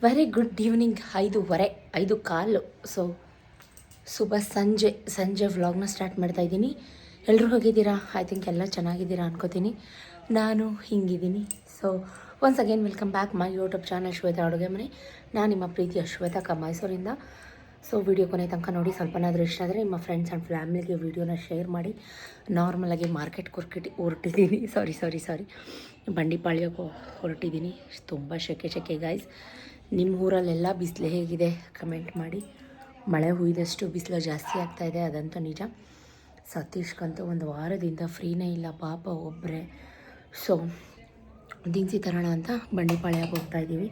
Very good evening. 5:15 5:15. So ಸಂಜೆ ವ್ಲಾಗ್ನ start ಮಾಡ್ತಾ ಇದ್ದೀನಿ. ಎಲ್ಲರೂ ಹೋಗಿದ್ದೀರಾ? ಐ ಥಿಂಕ್ ಎಲ್ಲ ಚೆನ್ನಾಗಿದ್ದೀರಾ ಅನ್ಕೋತೀನಿ. ನಾನು ಹಿಂಗಿದ್ದೀನಿ. So once again welcome back my YouTube channel Shweta ಅಡುಗೆ ಮನೆ. ನಾನು ನಿಮ್ಮ ಪ್ರೀತಿಯ ಶ್ವೇತಾ ಮೈಸೂರಿಂದ. ಸೊ ವಿಡಿಯೋ ಕೊನೆ ತನಕ ನೋಡಿ. ಸ್ವಲ್ಪನಾದರೂ ಇಷ್ಟ ಆದರೆ ನಿಮ್ಮ ಫ್ರೆಂಡ್ಸ್ ಆ್ಯಂಡ್ ಫ್ಯಾಮಿಲಿಗೆ ವಿಡಿಯೋನ ಶೇರ್ ಮಾಡಿ. ನಾರ್ಮಲಾಗಿ ಮಾರ್ಕೆಟ್ ಹೊರಟಿದ್ದೀನಿ. ಸಾರಿ ಬಂಡಿಪಾಳ್ಯಕ್ಕೆ ಹೊರಟಿದ್ದೀನಿ. ತುಂಬ ಶೆಕೆ ಗಾಯ್ಸ್. ನಿಮ್ಮ ಊರಲ್ಲೆಲ್ಲ ಬಿಸಿಲು ಹೇಗಿದೆ ಕಮೆಂಟ್ ಮಾಡಿ. ಮಳೆ ಹುಯ್ದಷ್ಟು ಬಿಸಿಲು ಜಾಸ್ತಿ ಆಗ್ತಾಯಿದೆ, ಅದಂತೂ ನಿಜ. ಸತೀಶ್ಗಂತೂ ಒಂದು ವಾರದಿಂದ ಫ್ರೀನೇ ಇಲ್ಲ ಪಾಪ ಒಬ್ಬರೇ. ಸೊ ದಿನಸಿ ತರೋಣ ಅಂತ ಬಂಡಿಪಾಳ್ಯಕ್ಕೆ ಹೋಗ್ತಾಯಿದ್ದೀವಿ.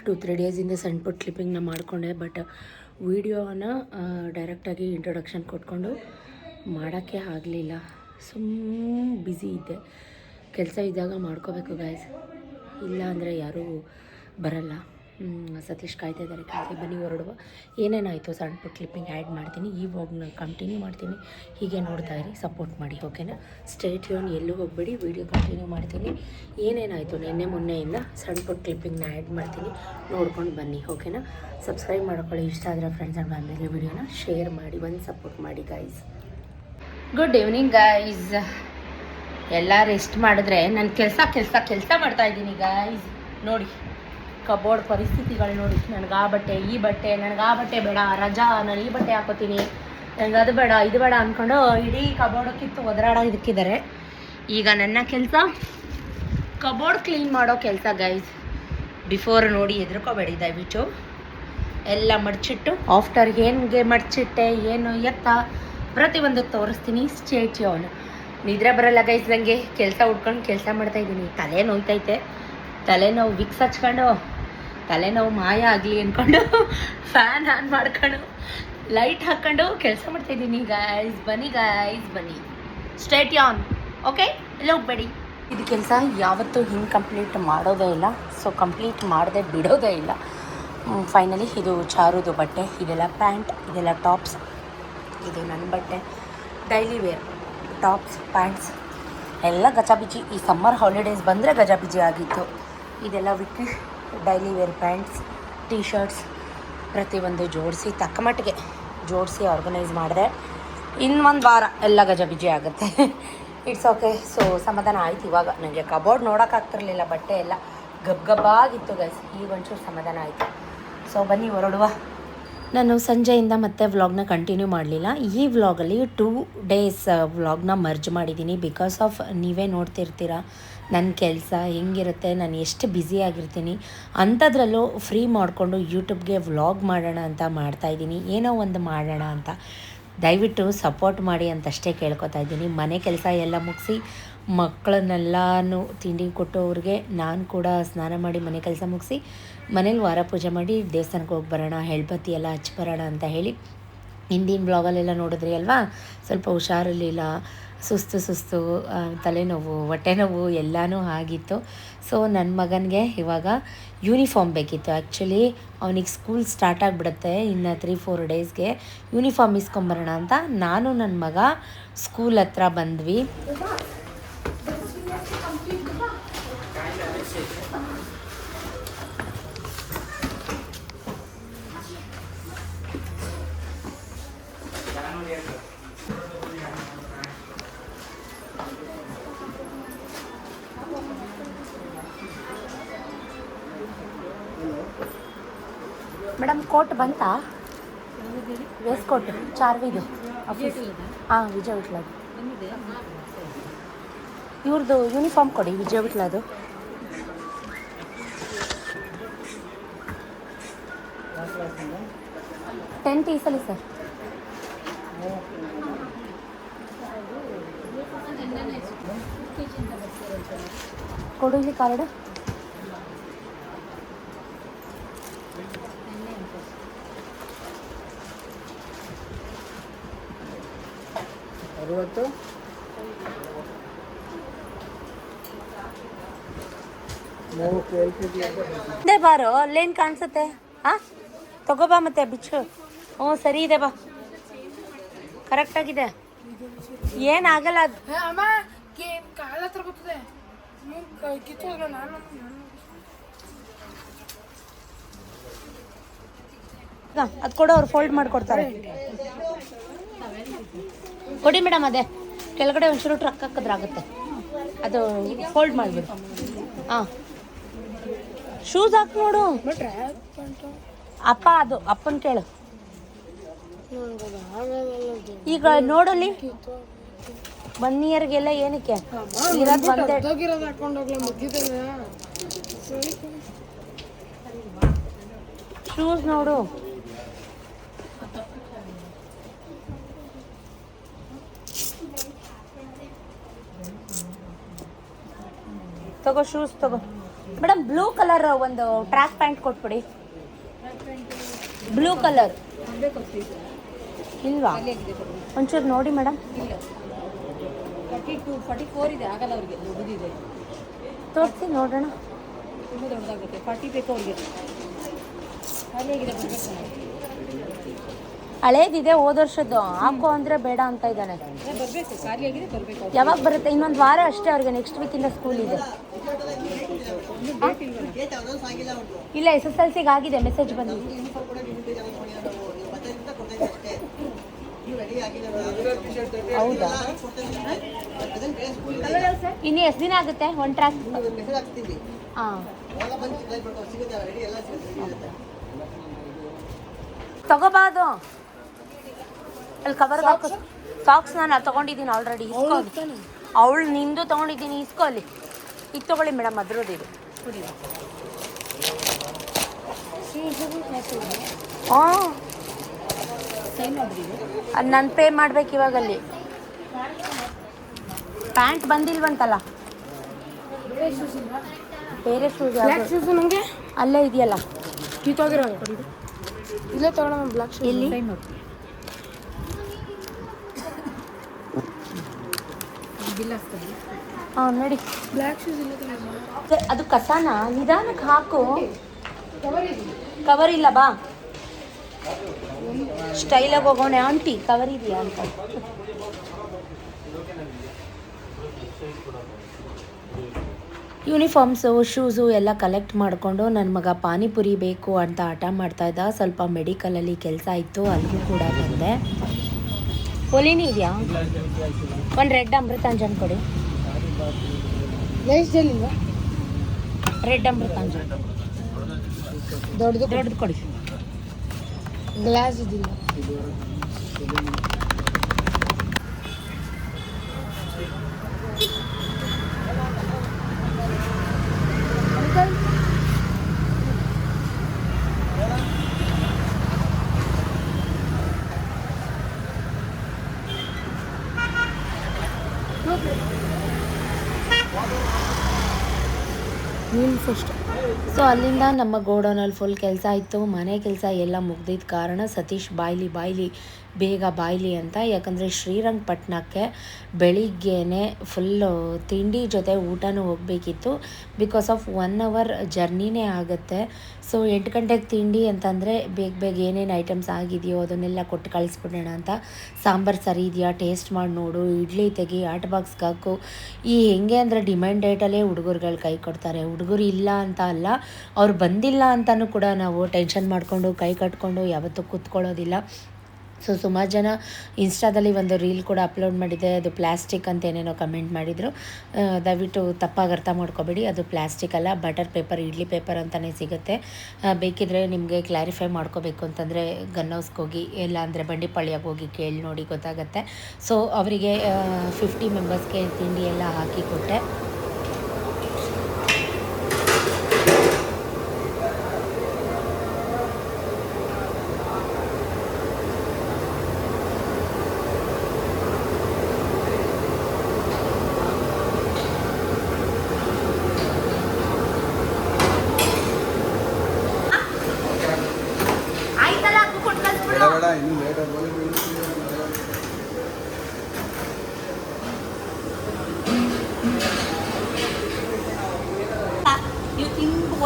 2-3 ಡೇಸಿಂದ ಸಣ್ಣ ಪುಟ್ಟ ಕ್ಲಿಪ್ಪಿಂಗ್ನ ಮಾಡಿಕೊಂಡೆ, ಬಟ್ ವೀಡಿಯೋನ ಡೈರೆಕ್ಟಾಗಿ ಇಂಟ್ರೊಡಕ್ಷನ್ ಕೊಟ್ಕೊಂಡು ಮಾಡೋಕ್ಕೆ ಆಗಲಿಲ್ಲ. ಬ್ಯುಸಿ ಇದ್ದೆ. ಕೆಲಸ ಇದ್ದಾಗ ಮಾಡ್ಕೋಬೇಕು ಗಾಯ್ಸ್, ಇಲ್ಲ ಅಂದರೆ ಯಾರೂ ಬರಲ್ಲ. ಸತೀಶ್ ಕಾಯ್ತಾ ಇದ್ದಾರೆ. ಕಾಯ್ದೆ ಬನ್ನಿ ಹೊರಡುವ. ಏನೇನಾಯಿತು ಸಣ್ಣ ಪುಟ್ಟ ಕ್ಲಿಪ್ಪಿಂಗ್ ಆ್ಯಡ್ ಮಾಡ್ತೀನಿ. ಈ ವ್ಲಾಗ್ನ ಕಂಟಿನ್ಯೂ ಮಾಡ್ತೀನಿ. ಹೀಗೆ ನೋಡ್ತಾ ಇರಿ, ಸಪೋರ್ಟ್ ಮಾಡಿ, ಓಕೆನಾ? ಸ್ಟೇಟ್ ಯೂನ್, ಎಲ್ಲೂ ಹೋಗಬೇಡಿ, ವೀಡಿಯೋ ಕಂಟಿನ್ಯೂ ಮಾಡ್ತೀನಿ. ಏನೇನಾಯಿತು ಮೊನ್ನೆಯಿಂದ ಸಣ್ಣ ಪುಟ್ಟ ಕ್ಲಿಪ್ಪಿಂಗ್ನ ಆ್ಯಡ್ ಮಾಡ್ತೀನಿ, ನೋಡ್ಕೊಂಡು ಬನ್ನಿ, ಓಕೆನಾ? ಸಬ್ಸ್ಕ್ರೈಬ್ ಮಾಡ್ಕೊಳ್ಳಿ. ಇಷ್ಟ ಆದರೆ ಫ್ರೆಂಡ್ಸ್ ಆ್ಯಂಡ್ ಫ್ಯಾಮಿಲಿಗೆ ವಿಡಿಯೋನ ಶೇರ್ ಮಾಡಿ, ಒಂದು ಸಪೋರ್ಟ್ ಮಾಡಿ ಗಾಯ್ಸ್. Good evening guys. ಎಲ್ಲ ರೆಸ್ಟ್ ಮಾಡಿದ್ರೆ ನಾನು ಕೆಲಸ ಮಾಡ್ತಾ ಇದ್ದೀನಿ ಗಾಯ್ಸ್. ನೋಡಿ ಕಬೋರ್ಡ್ ಪರಿಸ್ಥಿತಿಗಳು ನೋಡಿ. ನನಗೆ ಆ ಬಟ್ಟೆ ಈ ಬಟ್ಟೆ, ನನಗೆ ಆ ಬಟ್ಟೆ ಬೇಡ, ರಜಾ, ನಾನು ಈ ಬಟ್ಟೆ ಹಾಕೋತೀನಿ, ನನಗೆ ಅದು ಬೇಡ ಇದು ಬೇಡ ಅಂದ್ಕೊಂಡು ಇಡೀ ಕಬೋರ್ಡಕ್ಕಿತ್ತು ಇದಕ್ಕಿದ್ದಾರೆ. ಈಗ ನನ್ನ ಕೆಲಸ ಕಬೋರ್ಡ್ ಕ್ಲೀನ್ ಮಾಡೋ ಕೆಲಸ ಗೈಸ್. ಬಿಫೋರ್ ನೋಡಿ ಹೆದರ್ಕೋಬೇಡಿ ದಯವಿಟ್ಟು. ಎಲ್ಲ ಮಡ್ಚಿಟ್ಟು ಆಫ್ಟರ್ ಏನಿಗೆ ಮಡ್ಚಿಟ್ಟೆ, ಏನು ಎತ್ತ, ಪ್ರತಿಯೊಂದು ತೋರಿಸ್ತೀನಿ. ಸ್ಟೇಟ್ ಯೂನ್. ನಿದ್ರೆ ಬರಲ್ಲ ಗೈಸ್ ನನಗೆ. ಕೆಲಸ ಹುಡ್ಕೊಂಡು ಕೆಲಸ ಮಾಡ್ತಾಯಿದ್ದೀನಿ. ತಲೆ ನೋಯ್ತೈತೆ. ತಲೆನೋವು ವಿಕ್ಸ್ ಹಚ್ಕೊಂಡು ತಲೆನೋವು ಮಾಯ ಆಗಲಿ ಅಂದ್ಕೊಂಡು ಫ್ಯಾನ್ ಆನ್ ಮಾಡ್ಕೊಂಡು ಲೈಟ್ ಹಾಕ್ಕೊಂಡು ಕೆಲಸ ಮಾಡ್ತಾಯಿದ್ದೀನಿ ಗಾಯ್ಸ್. ಬನ್ನಿ ಸ್ಟೇಟ್ ಯೂನ್, ಓಕೆ? ಎಲ್ಲ ಹೋಗ್ಬೇಡಿ. ಇದು ಕೆಲಸ ಯಾವತ್ತೂ ಹಿಂಗೆ ಕಂಪ್ಲೀಟ್ ಮಾಡೋದೇ ಇಲ್ಲ. ಸೊ ಕಂಪ್ಲೀಟ್ ಮಾಡದೆ ಬಿಡೋದೇ ಇಲ್ಲ. ಫೈನಲಿ ಇದು ಚಾರುದು ಬಟ್ಟೆ, ಇದೆಲ್ಲ ಪ್ಯಾಂಟ್, ಇದೆಲ್ಲ ಟಾಪ್ಸ್, ಇದು ನನ್ನ ಬಟ್ಟೆ, ಡೈಲಿ ವೇರ್ ಟಾಪ್ಸ್ ಪ್ಯಾಂಟ್ಸ್ ಎಲ್ಲ ಗಚಾಬಿಜಿ. ಈ ಸಮ್ಮರ್ ಹಾಲಿಡೇಸ್ ಬಂದರೆ ಗಜಾಬಿಜಿ ಆಗಿತ್ತು. ಇದೆಲ್ಲ Vicky daily wear pants, T shirts ಪ್ರತಿಯೊಂದು ಜೋಡಿಸಿ ತಕ್ಕಮಟ್ಟಿಗೆ ಜೋಡಿಸಿ ಆರ್ಗನೈಸ್ ಮಾಡಿದೆ. ಇನ್ನೊಂದು ವಾರ ಎಲ್ಲ ಗಜಾಬಿಜಿ ಆಗುತ್ತೆ. It's okay. ಸೊ ಸಮಾಧಾನ ಆಯ್ತು. ಇವಾಗ ನನಗೆ ಕಬೋರ್ಡ್ ನೋಡೋಕ್ಕಾಗ್ತಿರ್ಲಿಲ್ಲ, ಬಟ್ಟೆ ಎಲ್ಲ ಗಬ್ಬಾಗಿತ್ತು ಗೈಸ್. ಈಗ ಒಂಚೂರು ಸಮಾಧಾನ ಆಯಿತು. ಸೊ ಬನ್ನಿ ಹೊರಡುವ. ನಾನು ಸಂಜೆಯಿಂದ ಮತ್ತೆ ವ್ಲಾಗ್ನ ಕಂಟಿನ್ಯೂ ಮಾಡಲಿಲ್ಲ. ಈ ವ್ಲಾಗಲ್ಲಿ 2 ಡೇಸ್ ವ್ಲಾಗ್ನ ಮರ್ಜ್ ಮಾಡಿದ್ದೀನಿ. ಬಿಕಾಸ್ ಆಫ್ ನೀವೇ ನೋಡ್ತಿರ್ತೀರ ನನ್ನ ಕೆಲಸ ಹೆಂಗಿರುತ್ತೆ, ನಾನು ಎಷ್ಟು ಬ್ಯುಸಿಯಾಗಿರ್ತೀನಿ. ಅಂಥದ್ರಲ್ಲೂ ಫ್ರೀ ಮಾಡಿಕೊಂಡು ಯೂಟ್ಯೂಬ್ಗೆ ವ್ಲಾಗ್ ಮಾಡೋಣ ಅಂತ ಮಾಡ್ತಾಯಿದ್ದೀನಿ. ಏನೋ ಒಂದು ಮಾಡೋಣ ಅಂತ ದಯವಿಟ್ಟು ಸಪೋರ್ಟ್ ಮಾಡಿ ಅಂತಷ್ಟೇ ಕೇಳ್ಕೊತಾ ಇದ್ದೀನಿ. ಮನೆ ಕೆಲಸ ಎಲ್ಲ ಮುಗಿಸಿ ಮಕ್ಕಳನ್ನೆಲ್ಲನೂ ತಿಂಡಿ ಕೊಟ್ಟು ಅವ್ರಿಗೆ ನಾನು ಕೂಡ ಸ್ನಾನ ಮಾಡಿ ಮನೆ ಕೆಲಸ ಮುಗಿಸಿ ಮನೇಲಿ ವಾರ ಪೂಜೆ ಮಾಡಿ ದೇವಸ್ಥಾನಕ್ಕೆ ಹೋಗಿ ಬರೋಣ, ಹೆಳ್ಬತ್ತಿ ಎಲ್ಲ ಹಚ್ಚಿ ಬರೋಣ ಅಂತ ಹೇಳಿ ಹಿಂದಿನ ಬ್ಲಾಗಲ್ಲೆಲ್ಲ ನೋಡಿದ್ರಿ ಅಲ್ವಾ. ಸ್ವಲ್ಪ ಹುಷಾರಿರಲಿಲ್ಲ, ಸುಸ್ತು, ತಲೆನೋವು, ಹೊಟ್ಟೆ ನೋವು ಎಲ್ಲನೂ ಆಗಿತ್ತು. ಸೊ ನನ್ನ ಮಗನಿಗೆ ಇವಾಗ ಯೂನಿಫಾರ್ಮ್ ಬೇಕಿತ್ತು. ಆ್ಯಕ್ಚುಲಿ ಅವನಿಗೆ ಸ್ಕೂಲ್ ಸ್ಟಾರ್ಟ್ ಆಗಿಬಿಡುತ್ತೆ ಇನ್ನು 3-4 ಡೇಸ್ಗೆ. ಯೂನಿಫಾರ್ಮ್ ಇಸ್ಕೊಂಬರೋಣ ಅಂತ ನಾನು ನನ್ನ ಮಗ ಸ್ಕೂಲ್ ಹತ್ರ ಬಂದ್ವಿ. ಮೇಡಮ್ ಕೋಟ್ ಬಂತಾ? ವೇಸ್ಟ್ ಕೋಟ್ ಚಾರ್ವಿದು ಆಫೀಸ್. ಹಾಂ, ವಿಜಯ ವಿಟ್ಲದು. ಇವ್ರದ್ದು ಯೂನಿಫಾರ್ಮ್ ಕೊಡಿ, ವಿಜಯ ವಿಟ್ಲದು. 10 ಪೀಸಲ್ಲಿ ಸರ್. ಕೊಡು ಇಲ್ಲಿ ಕಾರ್ಡ್. ಬಾರೋ, ಅಲ್ಲೇನು ಕಾಣಿಸುತ್ತೆ? ಹಾಂ, ತಗೋಬಾ ಮತ್ತೆ ಬಿಚ್ಚು. ಹ್ಞೂ ಸರಿ ಇದೆ, ಬಾ, ಕರೆಕ್ಟಾಗಿದೆ, ಏನಾಗಲ್ಲ ಅದು. ಅದು ಕೊಡು, ಅವ್ರು ಫೋಲ್ಡ್ ಮಾಡಿಕೊಡ್ತಾರೆ. ಕೊಡಿ ಮೇಡಮ್, ಅದೇ ಕೆಳಗಡೆ ಒಂಚೂರು ಟ್ರಕ್ ಹಾಕಿದ್ರಾಗುತ್ತೆ, ಅದು ಫೋಲ್ಡ್ ಮಾಡಿಬಿಡು. ಹಾಂ, ಶೂಸ್ ಹಾಕಿ ನೋಡು. ಅಪ್ಪ, ಅದು ಅಪ್ಪನ ಕೇಳು. ಈಗ ನೋಡಲಿ 1 ಇಯರ್ಗೆಲ್ಲ ಏನಕ್ಕೆ ಇರೋದು ಒಂದೇ. ಶೂಸ್ ನೋಡು. ತಗೋ ಶೂಸ್ ತಗೋ ಮೇಡಮ್. ಬ್ಲೂ ಕಲರ್ ಒಂದು ಟ್ರ್ಯಾಕ್ ಪ್ಯಾಂಟ್ ಕೊಟ್ಬಿಡಿ. ಬ್ಲೂ ಕಲರ್ ಇಲ್ವಾ? ಒಂಚೂರು ನೋಡಿ ಮೇಡಮ್. 44 ಇದೆ, ಆಗಲ್ಲ ಅವ್ರಿಗೆ, ದೊಡ್ಡದಿದೆ. ತೋರಿಸಿ ನೋಡೋಣ. ತುಂಬ ದೊಡ್ಡದಾಗುತ್ತೆ. 40 ಬೇಕು ಅವ್ರಿಗೆ. ಖಾಲಿಯಾಗಿದೆ, ಬರಬೇಕು. ಹಳೇದಿದೆ, ಹೋದ ವರ್ಷದ್ದು ಹಾಕೋ ಅಂದರೆ ಬೇಡ ಅಂತ ಇದ್ದಾನೆ. ಬರಬೇಕು, ಖಾಲಿಯಾಗಿದೆ, ಬರಬೇಕು. ಯಾವಾಗ ಬರುತ್ತೆ? ಇನ್ನೊಂದು ವಾರ ಅಷ್ಟೇ ಅವ್ರಿಗೆ. ನೆಕ್ಸ್ಟ್ ವೀಕಿಂದ ಸ್ಕೂಲ್ ಇದೆ. ಇಲ್ಲ, SSLCಗೆ ಆಗಿದೆ, ಮೆಸೇಜ್ ಬಂದಿದೆ. ಹೌದಾ? ಇನ್ನು ಎಷ್ಟು ದಿನ ಆಗುತ್ತೆ ಒಂದು ಟ್ರ್ಯಾಕ್? ಹಾಂ, ತಗೋಬಾದು. ಅಲ್ಲಿ ಕವರ್ಗೆ ಹಾಕೋ ಸಾಕ್ಸ್ ನಾನು ತೊಗೊಂಡಿದ್ದೀನಿ ಆಲ್ರೆಡಿ. ಇಸ್ಕೋ. ಅವಳು ನಿಂದು ತೊಗೊಂಡಿದ್ದೀನಿ, ಇಸ್ಕೋ. ಅಲ್ಲಿ ಇದು ತೊಗೊಳ್ಳಿ ಮೇಡಮ್, ಅದ್ರದ್ದು ಇದು. ಹಾಂ, ಅದು ನಾನು ಪೇ ಮಾಡ್ಬೇಕು ಇವಾಗ. ಅಲ್ಲಿ ಪ್ಯಾಂಟ್ ಬಂದಿಲ್ವಂತಲ್ಲ, ಬೇರೆ ಶೂಸ್ ನನಗೆ ಅಲ್ಲೇ ಇದೆಯಲ್ಲ. ಕಿತ್ತೋಗಿರೋ ಇಲ್ಲೇ ತಗೊಳ್ಳೋ ಬ್ಲಾಕ್ ಶೂಸ್. ಎಲ್ಲಿ? ಹಾಂ, ನೋಡಿ ಬ್ಲಾಕ್ ಶೂಸ್ ಇಲ್ಲ. ಅದು ಕಸಾನ ನಿಧಾನಕ್ಕೆ ಹಾಕು. ಕವರ್ ಇಲ್ಲ, ಬಾ ಸ್ಟೈಲಾಗಿ ಹೋಗೋಣ. ಆಂಟಿ ಕವರ್ ಇದೆಯಾ ಅಂತ. ಯೂನಿಫಾರ್ಮ್ಸು, ಶೂಸು ಎಲ್ಲ ಕಲೆಕ್ಟ್ ಮಾಡಿಕೊಂಡು ನನ್ನ ಮಗ ಪಾನಿಪುರಿ ಬೇಕು ಅಂತ ಹಠ ಮಾಡ್ತಾಯಿದ್ದ. ಸ್ವಲ್ಪ ಮೆಡಿಕಲಲ್ಲಿ ಕೆಲಸ ಇತ್ತು, ಅಲ್ಲಿಗೂ ಕೂಡ ಬಂದೆ. ಒಲಿನಿ ಇದೆಯಾ? ಒಂದು ರೆಡ್ ಅಮೃತಾಂಜನ್ ಕೊಡಿ. ರೆಡ್ ಅಮೃತಾಂಜನ್ ದೊಡ್ಡದು ಕೊಡಿ. ಗ್ಲಾಸ್ ಇದಿಲ್ಲ. ನೀನು ಫಸ್ಟ್. ಸೊ ಅಲ್ಲಿಂದ ನಮ್ಮ ಗೋಡೌನಲ್ಲಿ ಫುಲ್ ಕೆಲಸ ಇತ್ತು. ಮನೆ ಕೆಲಸ ಎಲ್ಲ ಮುಗ್ದಿದ್ದ ಕಾರಣ ಸತೀಶ್ ಬಾಯ್ಲಿ ಬೇಗ ಬಾಯ್ಲಿ ಅಂತ. ಯಾಕಂದರೆ ಶ್ರೀರಂಗಪಟ್ಟಣಕ್ಕೆ ಬೆಳಿಗ್ಗೆನೇ ಫುಲ್ಲು ತಿಂಡಿ ಜೊತೆ ಊಟನೂ ಹೋಗಬೇಕಿತ್ತು. ಬಿಕಾಸ್ ಆಫ್ 1 ಅವರ್ ಜರ್ನಿನೇ ಆಗುತ್ತೆ. ಸೊ 8 ಗಂಟೆಗೆ ತಿಂಡಿ ಅಂತಂದರೆ ಬೇಗ ಏನೇನು ಐಟಮ್ಸ್ ಆಗಿದೆಯೋ ಅದನ್ನೆಲ್ಲ ಕೊಟ್ಟು ಕಳಿಸ್ಬಿಡೋಣ ಅಂತ. ಸಾಂಬಾರು ಸರಿ ಇದೆಯಾ ಟೇಸ್ಟ್ ಮಾಡಿ ನೋಡು, ಇಡ್ಲಿ ತೆಗಿ, ಆಟ್ ಬಾಕ್ಸ್ಗೆ ಹಾಕು. ಈ ಹೆಂಗೆ ಅಂದರೆ ಡಿಮ್ಯಾಂಡ್ ಡೇಟಲ್ಲೇ ಹುಡುಗರುಗಳು ಕೈ ಕೊಡ್ತಾರೆ. ಹುಡುಗರು ಇಲ್ಲ ಅಂತ ಅಲ್ಲ, ಅವ್ರು ಬಂದಿಲ್ಲ ಅಂತಲೂ ಕೂಡ ನಾವು ಟೆನ್ಷನ್ ಮಾಡಿಕೊಂಡು ಕೈ ಕಟ್ಕೊಂಡು ಯಾವತ್ತೂ ಕೂತ್ಕೊಳ್ಳೋದಿಲ್ಲ. ಸೊ ಸುಮಾರು ಜನ ಇನ್ಸ್ಟಾದಲ್ಲಿ ಒಂದು ರೀಲ್ ಕೂಡ ಅಪ್ಲೋಡ್ ಮಾಡಿದೆ. ಅದು ಪ್ಲಾಸ್ಟಿಕ್ ಅಂತ ಏನೇನೋ ಕಮೆಂಟ್ ಮಾಡಿದರು. ದಯವಿಟ್ಟು ತಪ್ಪಾಗಿ ಅರ್ಥ ಮಾಡ್ಕೋಬೇಡಿ, ಅದು ಪ್ಲಾಸ್ಟಿಕ್ ಅಲ್ಲ, ಬಟರ್ ಪೇಪರ್, ಇಡ್ಲಿ ಪೇಪರ್ ಅಂತಲೇ ಸಿಗುತ್ತೆ. ಬೇಕಿದ್ರೆ ನಿಮಗೆ ಕ್ಲಾರಿಫೈ ಮಾಡ್ಕೋಬೇಕು ಅಂತಂದರೆ ಗನ್ ಹೌಸ್ಗೆ ಹೋಗಿ, ಇಲ್ಲ ಅಂದರೆ ಬಂಡಿಪಾಳ್ಯಕ್ಕೆ ಹೋಗಿ ಕೇಳಿ ನೋಡಿ, ಗೊತ್ತಾಗತ್ತೆ. ಸೊ ಅವರಿಗೆ 50 ಮೆಂಬರ್ಸ್ಗೆ ತಿಂಡಿ ಎಲ್ಲ ಹಾಕಿ ಕೊಟ್ಟೆ.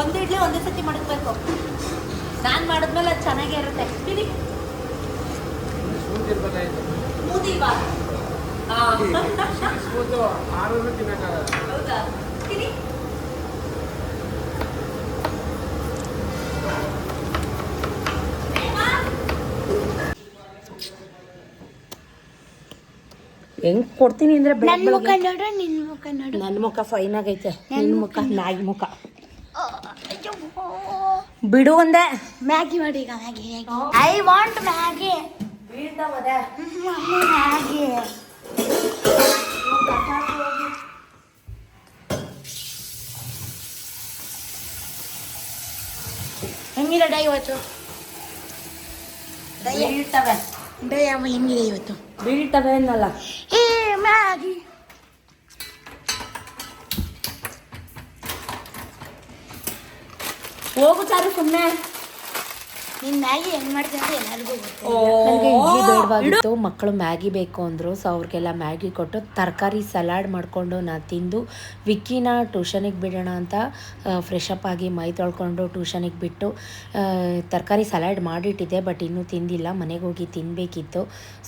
ಒಂದು ಇಡ್ಲಿ ಒಂದೇ ಸತಿ ಮಾಡಬೇಕು. ನಾನು ಮಾಡಿದ್ಮೇಲೆ ಅದು ಚೆನ್ನಾಗೇ ಇರುತ್ತೆ. ಹೌದಾ? ಹೆಂಗೆ ಕೊಡ್ತೀನಿ ಅಂದರೆ ನನ್ನ ಮುಖ ನೋಡು, ನಿನ್ನ ಮುಖ ನೋಡು. ನನ್ನ ಮುಖ ಫೈನ್ ಆಗೈತೆ, ನಿನ್ನ ಮುಖ ನಾಯಿ ಮುಖ. ಬಿಡು ಒಂದೇ. ಮ್ಯಾಗಿ ಮಾಡಿ ಈಗ, Maggi. I want Maggi. Maggi ಹೆಂಗಿದೆ ಡೈ ಇವತ್ತು? ಬೀಳ್ತವೆ ಡೈ ಹೆಂಗಿದೆ ಇವತ್ತು? ಬೀಳ್ತವೆ ಅನ್ನಲ್ಲ. ಏ ಮ್ಯಾಗಿ ಹೋಗು ಚಾರು ಸುಮ್ಮನೆ. ನಿನ್ನ ಮ್ಯಾಗಿ ಹೆಂಗ್ ಮಾಡ್ತೀನಿ ಅಂತ ಎಲ್ಲರಿಗೂ ಗೊತ್ತು. ನನಗೆ ಇಡ್ಲಿ ಬೇಡವಾಗಿತ್ತು, ಮಕ್ಕಳು ಮ್ಯಾಗಿ ಬೇಕು ಅಂದರು. ಸೊ ಅವ್ರಿಗೆಲ್ಲ ಮ್ಯಾಗಿ ಕೊಟ್ಟು ತರಕಾರಿ ಸಲಾಡ್ ಮಾಡಿಕೊಂಡು ನಾನು ತಿಂದು ವಿಕ್ಕಿನ ಟ್ಯೂಷನಿಗೆ ಬಿಡೋಣ ಅಂತ ಫ್ರೆಶ್ ಅಪ್ ಆಗಿ ಮೈ ತೊಳ್ಕೊಂಡು ಟ್ಯೂಷನಿಗೆ ಬಿಟ್ಟು ತರಕಾರಿ ಸಲಾಡ್ ಮಾಡಿಟ್ಟಿದ್ದೆ, ಬಟ್ ಇನ್ನೂ ತಿಂದಿಲ್ಲ, ಮನೆಗೆ ಹೋಗಿ ತಿನ್ನಬೇಕಿತ್ತು.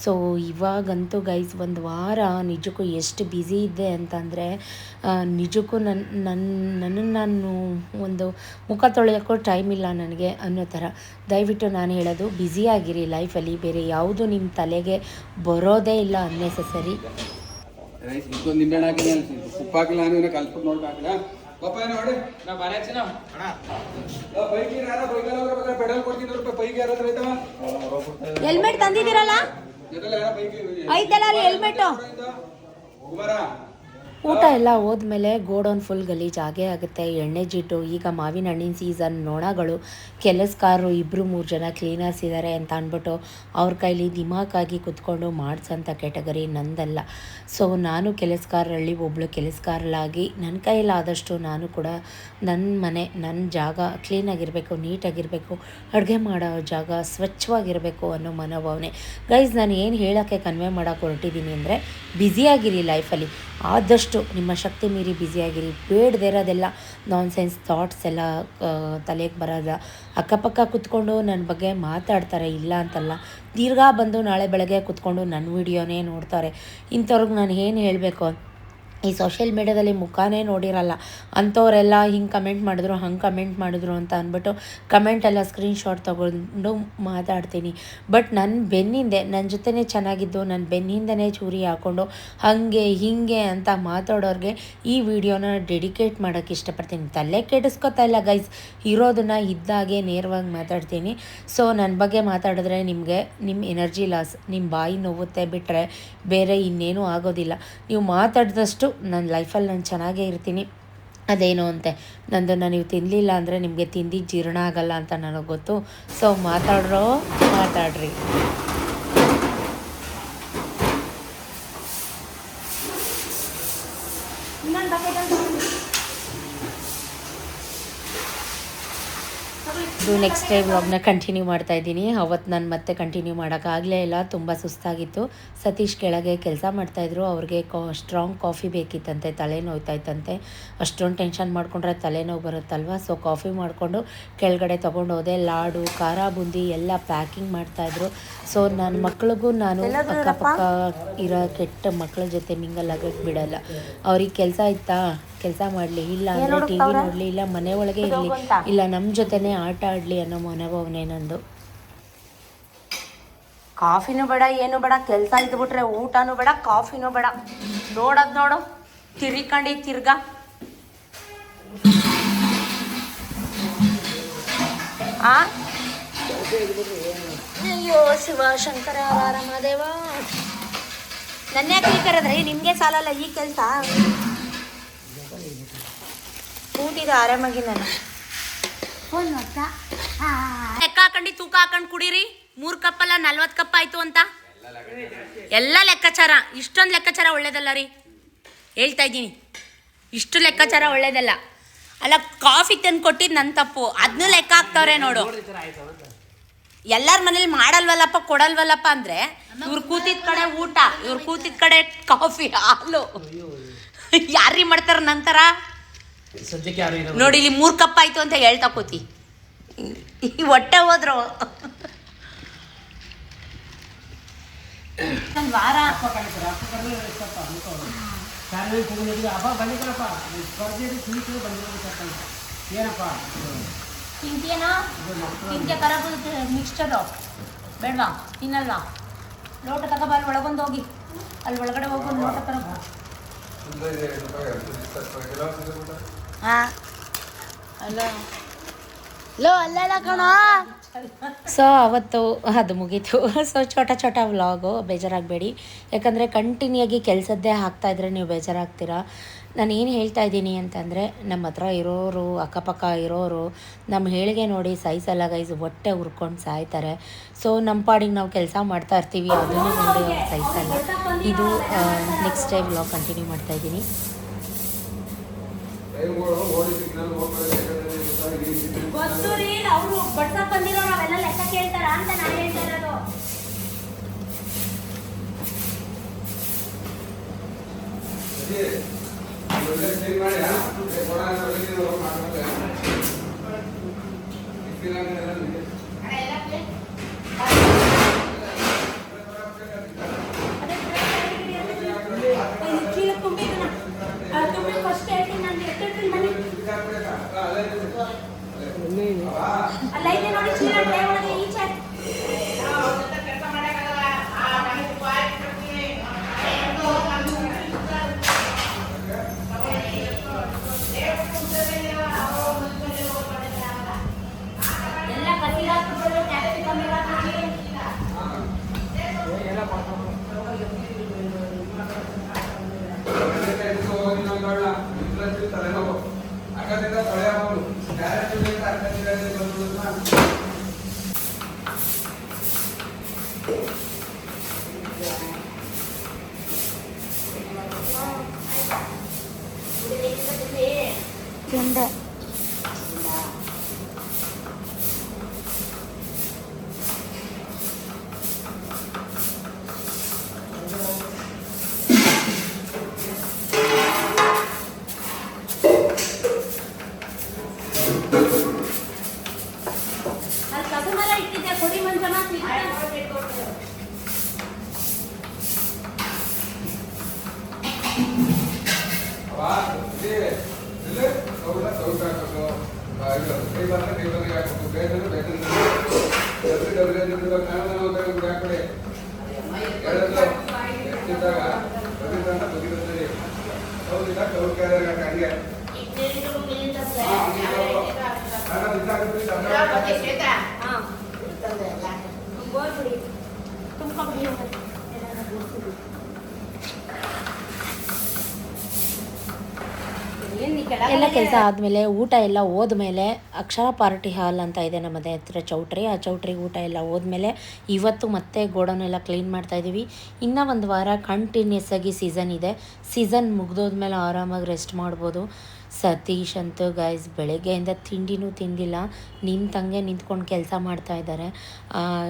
ಸೊ ಇವಾಗಂತೂ ಗೈಸ್ ಒಂದು ವಾರ ನಿಜಕ್ಕೂ ಎಷ್ಟು ಬ್ಯುಸಿ ಇದ್ದೆ ಅಂತಂದರೆ ನಿಜಕ್ಕೂ ನನ್ನನ್ನು ನಾನು ಒಂದು ಮುಖ ತೊಳೆಯೋಕ್ಕೂ ಟೈಮ್ ಇಲ್ಲ ನನಗೆ ಅನ್ನೋ ಥರ. ದಯವಿಟ್ಟು ನಾನು ಹೇಳೋದು ಬ್ಯುಸಿಯಾಗಿರಿ ಲೈಫಲ್ಲಿ, ಬೇರೆ ಯಾವುದು ನಿಮ್ಮ ತಲೆಗೆ ಬರೋದೇ ಇಲ್ಲ ಅನ್ನೆಸೆಸರಿ. ಹೆಲ್ಮೆಟ್ ತಂದಿದ್ದೀರಲ್ಲ, ಐತಲ್ಲ ಅಲ್ಲಿ ಹೆಲ್ಮೆಟ್ಟು. ಊಟ ಎಲ್ಲ ಹೋದ್ಮೇಲೆ ಗೋಡೌನ್ ಫುಲ್ ಗಲೀಜಾಗೇ ಆಗುತ್ತೆ, ಎಣ್ಣೆ ಜಿಡ್ಡು. ಈಗ ಮಾವಿನ ಹಣ್ಣಿನ ಸೀಸನ್, ನೊಣಗಳು, ಕೆಲಸಗಾರರು 2-3 ಜನ ಕ್ಲೀನರ್ಸ್ ಇದ್ದಾರೆ ಅಂತ ಅಂದ್ಬಿಟ್ಟು ಅವ್ರ ಕೈಲಿ ದಿಮಾಕಾಗಿ ಕುತ್ಕೊಂಡು ಮಾಡಿಸೋಂಥ ಕ್ಯಾಟಗರಿ ನಂದಲ್ಲ. ಸೊ ನಾನು ಕೆಲಸಗಾರರಲ್ಲಿ ಒಬ್ಬಳು ಕೆಲಸಗಾರಲಾಗಿ ನನ್ನ ಕೈಲಾದಷ್ಟು ನಾನು ಕೂಡ ನನ್ನ ಮನೆ, ನನ್ನ ಜಾಗ ಕ್ಲೀನಾಗಿರಬೇಕು, ನೀಟಾಗಿರಬೇಕು, ಅಡುಗೆ ಮಾಡೋ ಜಾಗ ಸ್ವಚ್ಛವಾಗಿರಬೇಕು ಅನ್ನೋ ಮನೋಭಾವನೆ. ಗೈಸ್ ನಾನು ಏನು ಹೇಳೋಕ್ಕೆ ಕನ್ವೆ ಮಾಡೋಕ್ಕೆ ಹೊರಟಿದ್ದೀನಿ ಅಂದರೆ, ಬ್ಯುಸಿಯಾಗಿರಿ ಲೈಫಲ್ಲಿ, ಆದಷ್ಟು ನಿಮ್ಮ ಶಕ್ತಿ ಮೀರಿ ಬ್ಯುಸಿಯಾಗಿರಿ. ಬೇಡದೇ ಇರೋದೆಲ್ಲ ನಾನ್ಸೆನ್ಸ್ ಥಾಟ್ಸ್ ಎಲ್ಲ ತಲೆಗೆ ಬರೋದ. ಅಕ್ಕಪಕ್ಕ ಕುತ್ಕೊಂಡು ನನ್ನ ಬಗ್ಗೆ ಮಾತಾಡ್ತಾರೆ, ಇಲ್ಲ ಅಂತಲ್ಲ, ತಿರ್ಗಾ ಬಂದು ನಾಳೆ ಬೆಳಗ್ಗೆ ಕುತ್ಕೊಂಡು ನನ್ನ ವೀಡಿಯೋನೇ ನೋಡ್ತಾರೆ. ಇಂಥವ್ರಿಗೆ ನಾನು ಏನು ಹೇಳಬೇಕು? ಈ ಸೋಷಿಯಲ್ ಮೀಡ್ಯಾದಲ್ಲಿ ಮುಖಾನೇ ನೋಡಿರಲ್ಲ ಅಂಥವರೆಲ್ಲ ಹಿಂಗೆ ಕಮೆಂಟ್ ಮಾಡಿದ್ರು, ಹಂಗೆ ಕಮೆಂಟ್ ಮಾಡಿದ್ರು ಅಂತ ಅಂದ್ಬಿಟ್ಟು ಕಮೆಂಟೆಲ್ಲ ಸ್ಕ್ರೀನ್ಶಾಟ್ ತೊಗೊಂಡು ಮಾತಾಡ್ತೀನಿ. ಬಟ್ ನನ್ನ ಬೆನ್ನಿಂದೆ ನನ್ನ ಜೊತೆನೇ ಚೆನ್ನಾಗಿದ್ದು, ನನ್ನ ಬೆನ್ನಿಂದನೇ ಚೂರಿ ಹಾಕ್ಕೊಂಡು ಹಾಗೆ ಹೀಗೆ ಅಂತ ಮಾತಾಡೋರಿಗೆ ಈ ವಿಡಿಯೋನ ಡೆಡಿಕೇಟ್ ಮಾಡೋಕ್ಕೆ ಇಷ್ಟಪಡ್ತೀನಿ. ತಲೆ ಕೆಡಿಸ್ಕೊತಾ ಇಲ್ಲ ಗೈಸ್, ಇರೋದನ್ನು ಇದ್ದಾಗೆ ನೇರವಾಗಿ ಮಾತಾಡ್ತೀನಿ. ಸೊ ನನ್ನ ಬಗ್ಗೆ ಮಾತಾಡಿದ್ರೆ ನಿಮಗೆ ನಿಮ್ಮ ಎನರ್ಜಿ ಲಾಸ್, ನಿಮ್ಮ ಬಾಯಿ ನೋವುತ್ತೆ ಬಿಟ್ಟರೆ ಬೇರೆ ಇನ್ನೇನೂ ಆಗೋದಿಲ್ಲ. ನೀವು ಮಾತಾಡಿದಷ್ಟು ನನ್ನ ಲೈಫಲ್ಲಿ ನಾನು ಚೆನ್ನಾಗೇ ಇರ್ತೀನಿ. ಅದೇನು ಅಂತೆ, ನಂದನ್ನು ನೀವು ತಿನ್ನಲಿಲ್ಲ ಅಂದರೆ ನಿಮಗೆ ತಿಂದಿದ್ದು ಜೀರ್ಣ ಆಗಲ್ಲ ಅಂತ ನನಗೆ ಗೊತ್ತು. ಸೊ ಮಾತಾಡ್ರಿ. ನೆಕ್ಸ್ಟ್ ಡೇ ವ್ಲಾಗ್ನ ಕಂಟಿನ್ಯೂ ಮಾಡ್ತಾಯಿದ್ದೀನಿ. ಅವತ್ತು ನಾನು ಮತ್ತೆ ಕಂಟಿನ್ಯೂ ಮಾಡೋಕ್ಕಾಗಲೇ ಇಲ್ಲ, ತುಂಬ ಸುಸ್ತಾಗಿತ್ತು. ಸತೀಶ್ ಕೆಳಗೆ ಕೆಲಸ ಮಾಡ್ತಾಯಿದ್ರು, ಅವ್ರಿಗೆ ಸ್ಟ್ರಾಂಗ್ ಕಾಫಿ ಬೇಕಿತ್ತಂತೆ, ತಲೆನೋಯ್ತಾಯ್ತಂತೆ. ಅಷ್ಟೊಂದು ಟೆನ್ಷನ್ ಮಾಡಿಕೊಂಡ್ರೆ ತಲೆನೋವು ಬರುತ್ತಲ್ವ. ಸೊ ಕಾಫಿ ಮಾಡಿಕೊಂಡು ಕೆಳಗಡೆ ತೊಗೊಂಡು ಹೋದೆ. ಲಾಡು, ಖಾರ ಬುಂದಿ ಎಲ್ಲ ಪ್ಯಾಕಿಂಗ್ ಮಾಡ್ತಾಯಿದ್ರು. ಸೊ ನನ್ನ ಮಕ್ಳಿಗೂ ನಾನು ಅಕ್ಕಪಕ್ಕ ಇರೋ ಕೆಟ್ಟ ಮಕ್ಕಳ ಜೊತೆ ಮಿಂಗಲ್ ಆಗೋಕ್ಕೆ ಬಿಡಲ್ಲ. ಅವ್ರಿಗೆ ಕೆಲಸ ಇತ್ತಾ ಕೆಲಸ ಮಾಡಲಿ, ಇಲ್ಲ ಅಂದರೆ ಟಿ ವಿ ನೋಡಲಿ, ಇಲ್ಲ ಮನೆ ಒಳಗೆ ಇರಲಿ, ಇಲ್ಲ ನಮ್ಮ ಜೊತೆನೇ ಆಟ ಆಡಲಿ ಅನ್ನೋ ಮನೋಭಾವನೆ ನಂದು. ಕಾಫಿನೂ ಬೇಡ, ಏನು ಬೇಡ, ಕೆಲಸ ಇದ್ಬಿಟ್ರೆ ಊಟನೂ ಬೇಡ, ಕಾಫಿನೂ ಬೇಡ. ನೋಡೋದು ನೋಡು, ತಿರ್ಗಾ ಅಯ್ಯೋ ಶಿವ ಶಂಕರ ರಾಮದೇವ. ನನ್ನ ಯಾಕೆ ಕರೆದ್ರೆ ನಿಮಗೆ ಸಾಲಲ್ಲ ಈ ಕೆಲಸ. ಕೂತಿದೆ ಆರಾಮಾಗಿ. ನಾನು ಲೆಕ್ಕ ಹಾಕೊಂಡು ತೂಕ ಹಾಕೊಂಡು ಕುಡೀರಿ. 3 ಕಪ್ಪಲ್ಲ 40 ಕಪ್ ಆಯ್ತು ಅಂತ ಎಲ್ಲ ಲೆಕ್ಕಾಚಾರ. ಇಷ್ಟೊಂದು ಲೆಕ್ಕಾಚಾರ ಒಳ್ಳೇದಲ್ಲ ರೀ, ಹೇಳ್ತಾ ಇದ್ದೀನಿ. ಇಷ್ಟು ಲೆಕ್ಕಾಚಾರ ಒಳ್ಳೇದಲ್ಲ. ಅಲ್ಲ, ಕಾಫಿ ತಂದು ಕೊಟ್ಟಿದ್ದು ನನ್ನ ತಪ್ಪು, ಅದನ್ನೂ ಲೆಕ್ಕ ಹಾಕ್ತವ್ರೆ ನೋಡು. ಎಲ್ಲರ ಮನೇಲಿ ಮಾಡಲ್ವಲ್ಲಪ್ಪ, ಕೊಡಲ್ವಲ್ಲಪ್ಪ ಅಂದರೆ ಇವ್ರು ಕೂತಿದ್ದ ಕಡೆ ಊಟ, ಇವ್ರು ಕೂತಿದ್ದ ಕಡೆ ಕಾಫಿ, ಹಾಲು ಯಾರೀ ಮಾಡ್ತಾರ ನಂತರ ನೋಡಿ. ಇಲ್ಲಿ 3 ಕಪ್ ಆಯ್ತು ಅಂತ ಹೇಳ್ತಾ ಕೂತಿ ಹೊಟ್ಟೆ ಹೋದ್ರು. ಒಂದು ವಾರ ತಿಂತೀನೋ ತಿಂತೆ ಖರಾಬ್ ಮಿಕ್ಸ್ಚರು ಬೇಡವಾ, ತಿನ್ನಲ್ವಾ? ಲೋಟ ತಗೋಬಾರ, ಒಳಗೊಂದು ಹೋಗಿ ಅಲ್ಲಿ ಒಳಗಡೆ ಹೋಗಿ ನೋಟ ತರಕ. ಹಾಂ ಅಲ್ಲ ಲೋ ಅಲ್ಲೆಲ್ಲ ಕಣ. ಸೊ ಅವತ್ತು ಅದು ಮುಗೀತು. ಸೊ ಛೋಟ ವ್ಲಾಗು, ಬೇಜಾರಾಗಬೇಡಿ. ಯಾಕಂದರೆ ಕಂಟಿನ್ಯೂ ಆಗಿ ಕೆಲಸದ್ದೇ ಹಾಕ್ತಾಯಿದ್ರೆ ನೀವು ಬೇಜಾರಾಗ್ತೀರಾ. ನಾನು ಏನು ಹೇಳ್ತಾ ಇದ್ದೀನಿ ಅಂತಂದರೆ, ನಮ್ಮ ಹತ್ರ ಇರೋರು, ಅಕ್ಕಪಕ್ಕ ಇರೋರು ನಮ್ಮ ಹೇಳಿಗೆ ನೋಡಿ ಸಹಿಸಲ್ಲ ಗೈಸ್, ಹೊಟ್ಟೆ ಹುರ್ಕೊಂಡು ಸಾಯ್ತಾರೆ. ಸೊ ನಮ್ಮ ಪಾಡಿಗೆ ನಾವು ಕೆಲಸ ಮಾಡ್ತಾ ಇರ್ತೀವಿ, ಅದನ್ನು ನೋಡಿ ಅವ್ರು ಸಹಿಸಲ್ಲ. ಇದು ನೆಕ್ಸ್ಟ್ ಡೇ ವ್ಲಾಗ್ ಕಂಟಿನ್ಯೂ ಮಾಡ್ತಾಯಿದ್ದೀನಿ. ಗೊತ್ತು ರೀ, ಅವರು ಬಡ್ಸಕ್ ಬಂದಿರೋ ನಾವೆಲ್ಲ ಲೆಕ್ಕ ಕೇಳ್ತಾರ ಅಂತ ನಾನು ಹೇಳ್ತಾ ಇರೋದು. ಫಸ್ಟ್ ಹೇಳ್ತೀನಿ ನಾನು ಎತ್ತಿರ್ತೀನಿ ಬನ್ನಿ. ಅಲ್ಲೈತೆ ನೋಡಿ ಚೀಲ ಟ್ರೈ ಒಳಗೆ ಈಚೆ. ಎಲ್ಲ ಕಸಿಲಾಕ್ಬಿಟ್ಟು ಟ್ಯಾಕ್ಸಿ ಕಮ್ಮಿ ಹಾಕಿ. ತಿಂದೆ ಅಲ್ಲಿ ಕಸುಮಲ ಇಟ್ಟಿದ್ದೆ ಕೊಡಿ ಮಂಜಮ್ಮ. ಎಲ್ಲ ಕೆಲಸ ಆದಮೇಲೆ ಊಟ ಎಲ್ಲ ಹೋದ್ಮೇಲೆ ಅಕ್ಷರ ಪಾರ್ಟಿ ಹಾಲ್ ಅಂತ ಇದೆ ನಮ್ಮ ಮನೆ ಹತ್ರ ಚೌಟ್ರಿ. ಆ ಚೌಟ್ರಿಗೆ ಊಟ ಎಲ್ಲ ಹೋದ್ಮೇಲೆ ಇವತ್ತು ಮತ್ತೆ ಗೋಡೌನ್ ಎಲ್ಲ ಕ್ಲೀನ್ ಮಾಡ್ತಾಯಿದ್ದೀವಿ. ಇನ್ನೂ ಒಂದು ವಾರ ಕಂಟಿನ್ಯೂಸ್ ಆಗಿ ಸೀಸನ್ ಇದೆ. ಸೀಸನ್ ಮುಗ್ದೋದ್ಮೇಲೆ ಆರಾಮಾಗಿ ರೆಸ್ಟ್ ಮಾಡ್ಬೋದು. ಸತೀಶ್ ಅಂತೂ ಗೈಸ್ ಬೆಳಗ್ಗೆಯಿಂದ ತಿಂಡಿನೂ ತಿಂದಿಲ್ಲ, ನಿಂತಂಗೆ ನಿಂತ್ಕೊಂಡು ಕೆಲಸ ಮಾಡ್ತಾಯಿದ್ದಾರೆ.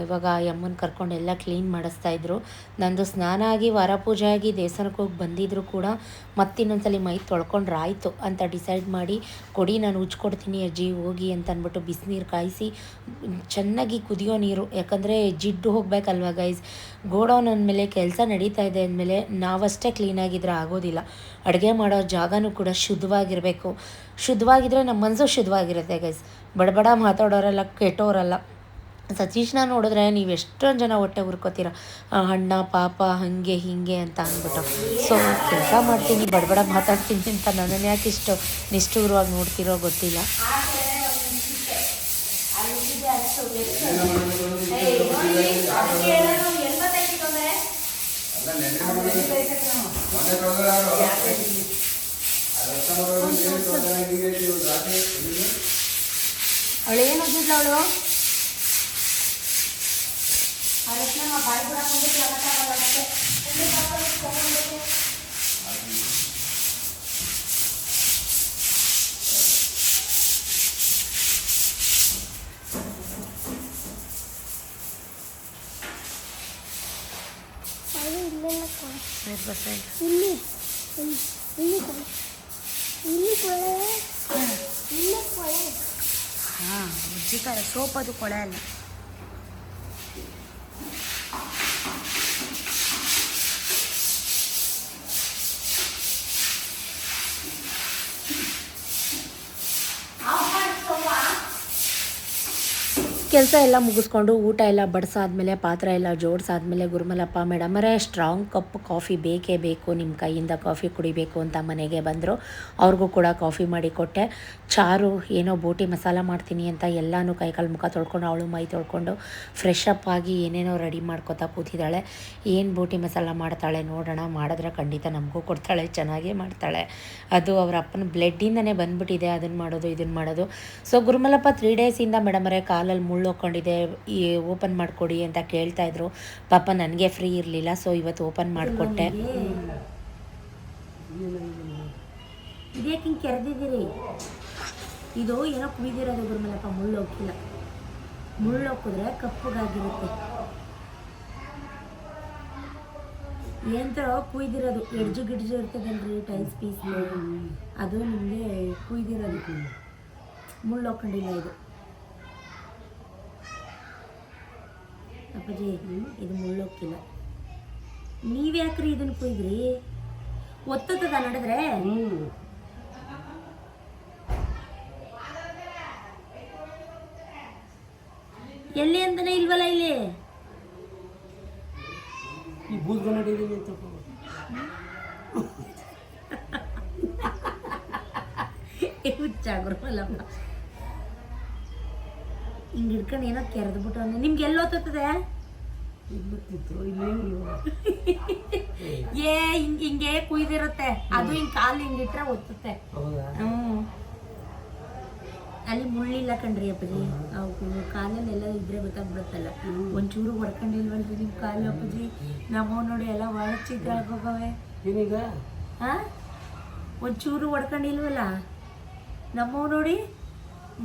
ಇವಾಗ ಯಮ್ಮನ ಕರ್ಕೊಂಡು ಎಲ್ಲ ಕ್ಲೀನ್ ಮಾಡಿಸ್ತಾಯಿದ್ರು. ನಂದು ಸ್ನಾನ ಆಗಿ ವಾರ ಪೂಜೆ ಆಗಿ ದೇವಸ್ಥಾನಕ್ಕೆ ಹೋಗಿ ಬಂದಿದ್ರು ಕೂಡ ಮತ್ತಿನ್ನೊಂದ್ಸಲಿ ಮೈ ತೊಳ್ಕೊಂಡ್ರೆ ಆಯಿತು ಅಂತ ಡಿಸೈಡ್ ಮಾಡಿ, ಕೊಡಿ ನಾನು ಉಜ್ಕೊಡ್ತೀನಿ ಅಜ್ಜಿ ಹೋಗಿ ಅಂತ ಅಂದ್ಬಿಟ್ಟು ಬಿಸಿನೀರು ಕಾಯಿಸಿ ಚೆನ್ನಾಗಿ ಕುದಿಯೋ ನೀರು, ಯಾಕಂದರೆ ಜಿಡ್ಡು ಹೋಗ್ಬೇಕಲ್ವ ಗೈಸ್. ಗೋಡೌನ್ ಅಂದಮೇಲೆ ಕೆಲಸ ನಡೀತಾ ಇದೆ ಅಂದಮೇಲೆ ನಾವಷ್ಟೇ ಕ್ಲೀನಾಗಿದ್ದರೆ ಆಗೋದಿಲ್ಲ. ಅಡುಗೆ ಮಾಡೋ ಜಾಗನೂ ಕೂಡ ಶುದ್ಧವಾಗಿರಬೇಕು. ಶುದ್ಧವಾಗಿದ್ದರೆ ನಮ್ಮ ಮನಸ್ಸು ಶುದ್ಧವಾಗಿರುತ್ತೆ ಗೈಸ್. ಬಡಬಡ ಮಾತಾಡೋರಲ್ಲ, ಕೆಟ್ಟೋರಲ್ಲ. ಸತೀಶ್ನ ನೋಡಿದ್ರೆ ನೀವು ಎಷ್ಟೊಂದು ಜನ ಹೊಟ್ಟೆ ಹುರ್ಕೋತೀರ, ಅಣ್ಣ ಪಾಪ ಹಾಗೆ ಹೀಗೆ ಅಂತ ಅಂದ್ಬಿಟ್ಟು. ಸೊ ಕೆಲಸ ಮಾಡ್ತೀನಿ, ಬಡಬಡ ಮಾತಾಡ್ತೀನಿ ಅಂತ ನನ್ನನ್ನು ಯಾಕೆ ಇಷ್ಟು ನಿಷ್ಠೂರವಾಗಿ ನೋಡ್ತಿರೋ ಗೊತ್ತಿಲ್ಲ. ಅವಳು ಏನು ಓದಿದ್ಲ ಅವಳು? ಅದಕ್ಕೆ ನಮ್ಮ ಬಾಯಿ ಕೂಡ ಇಲ್ಲಿ ಇಲ್ಲಿ ಇಲ್ಲಿ ಕೊಳೆ, ಇಲ್ಲಿ ಕೊಳೆ. ಹಾಂ ಉಜ್ಜಿತಾರೆ, ಸೋಪದು ಕೊಳೆ ಅಲ್ಲ. ಕೆಲಸ ಎಲ್ಲ ಮುಗಿಸ್ಕೊಂಡು ಊಟ ಎಲ್ಲ ಬಡಿಸಾದ್ಮೇಲೆ ಪಾತ್ರೆ ಎಲ್ಲ ಜೋಡಿಸಾದ್ಮೇಲೆ ಗುರುಮಲಪ್ಪ ಮೇಡಮರೇ ಸ್ಟ್ರಾಂಗ್ ಕಪ್ ಕಾಫಿ ಬೇಕೇ ಬೇಕು, ನಿಮ್ಮ ಕೈಯಿಂದ ಕಾಫಿ ಕುಡಿಬೇಕು ಅಂತ ಮನೆಗೆ ಬಂದರು. ಅವ್ರಿಗೂ ಕೂಡ ಕಾಫಿ ಮಾಡಿ ಕೊಟ್ಟೆ. ಚಾರು ಏನೋ ಬೋಟಿ ಮಸಾಲ ಮಾಡ್ತೀನಿ ಅಂತ ಎಲ್ಲನೂ ಕೈಕಾಲು ಮುಖ ತೊಳ್ಕೊಂಡು ಅವಳು ಮೈ ತೊಳ್ಕೊಂಡು ಫ್ರೆಶ್ ಅಪ್ ಆಗಿ ಏನೇನೋ ರೆಡಿ ಮಾಡ್ಕೊತಾ ಕೂತಿದ್ದಾಳೆ. ಏನು ಬೋಟಿ ಮಸಾಲ ಮಾಡ್ತಾಳೆ ನೋಡೋಣ, ಮಾಡಿದ್ರೆ ಖಂಡಿತ ನಮಗೂ ಕೊಡ್ತಾಳೆ, ಚೆನ್ನಾಗೇ ಮಾಡ್ತಾಳೆ. ಅದು ಅವ್ರ ಅಪ್ಪನ ಬ್ಲಡ್ಡಿಂದನೇ ಬಂದ್ಬಿಟ್ಟಿದೆ, ಅದನ್ನು ಮಾಡೋದು ಇದನ್ನು ಮಾಡೋದು. ಸೊ ಗುರುಮಲಪ್ಪ 3 ಡೇಸಿಂದ ಮೇಡಮರೇ ಕಾಲಲ್ಲಿ ಮುಳ್ಳು ಹೋಗ್ಕೊಂಡಿದೆ, ಈ ಓಪನ್ ಮಾಡಿಕೊಡಿ ಅಂತ ಕೇಳ್ತಾಯಿದ್ರು. ಪಾಪ ನನಗೆ ಫ್ರೀ ಇರಲಿಲ್ಲ, ಸೊ ಇವತ್ತು ಓಪನ್ ಮಾಡಿಕೊಟ್ಟೆ. ಇದ್ಯಾಕೆ ಹಿಂಗೆ ಕೆರೆದಿದ್ದೀರಿ? ಇದು ಏನೋ ಕುಯ್ದಿರೋದು ಗುರುಮಲಪ್ಪ, ಮುಳ್ಳು ಹೋಗಿಲ್ಲ. ಮುಳ್ಳು ಹೋಗಿದ್ರೆ ಕಪ್ಪಗಾಗಿರುತ್ತೆ. ಏನಂತಾರೋ ಕುಯ್ದಿರೋದು, ಎಡ್ಜು ಗಿಡ್ಜು ಇರ್ತದಲ್ರಿ ಟೈಲ್ಸ್ ಪೀಸ್, ಅದು ನಿಮಗೆ ಕುಯ್ದಿರೋದು. ಮುಳ್ಳು ಹೋಗ್ಕೊಂಡಿಲ್ಲ ಇದು ಅಪ್ಪಾಜಿ, ಇದು ಮುಳ್ಳು ಹೋಗಿಲ್ಲ. ನೀವ್ಯಾಕ್ರಿ ಇದನ್ನು ಕುಯ್ದ್ರಿ? ಒತ್ತದ ನಡೆದ್ರೆ ಎಲ್ಲಿ ಅಂತಾನೆ ಇಲ್ವಲ್ಲ ಇಲ್ಲಿ. ಹುಚ್ಚಾಗ್ರಲ್ಲಮ್ಮ, ಹಿಂಗೆ ಹಿಡ್ಕೊಂಡು ಏನೋ ಕೆರೆದ್ಬಿಟ್ಟು ಅಂದ್ರೆ ನಿಮ್ಗೆ ಎಲ್ಲಿ ಓದ್ತದೆ? ಏ ಹಿಂಗೆ ಕುಯ್ದಿರುತ್ತೆ, ಅದು ಹಿಂಗೆ ಕಾಲು ಹಿಂಗಿಟ್ರೆ ಒತ್ತುತ್ತೆ. ಅಲ್ಲಿ ಮುಳ್ಳಿಲ್ಲ ಕಣ್ರಿ ಅಪ್ಪಾಜಿ, ಅವು ಕಾಲಲ್ಲೆಲ್ಲ ಇದ್ರೆ ಗೊತ್ತಾಗ್ಬಿಡುತ್ತಲ್ಲ. ಒಂಚೂರು ಹೊಡ್ಕೊಂಡಿಲ್ವಲ್ರಿ ನಿಮ್ಮ ಕಾಲು ಅಪ್ಪಾಜಿ? ನಮ್ಮವ್ ನೋಡಿ ಎಲ್ಲ ಭಾಳ ಚಿಕ್ಕವಾಗೋಗವೆ. ಹಾಂ, ಒಂಚೂರು ಹೊಡ್ಕೊಂಡಿಲ್ವಲ್ಲ ನಮ್ಮವ್ ನೋಡಿ,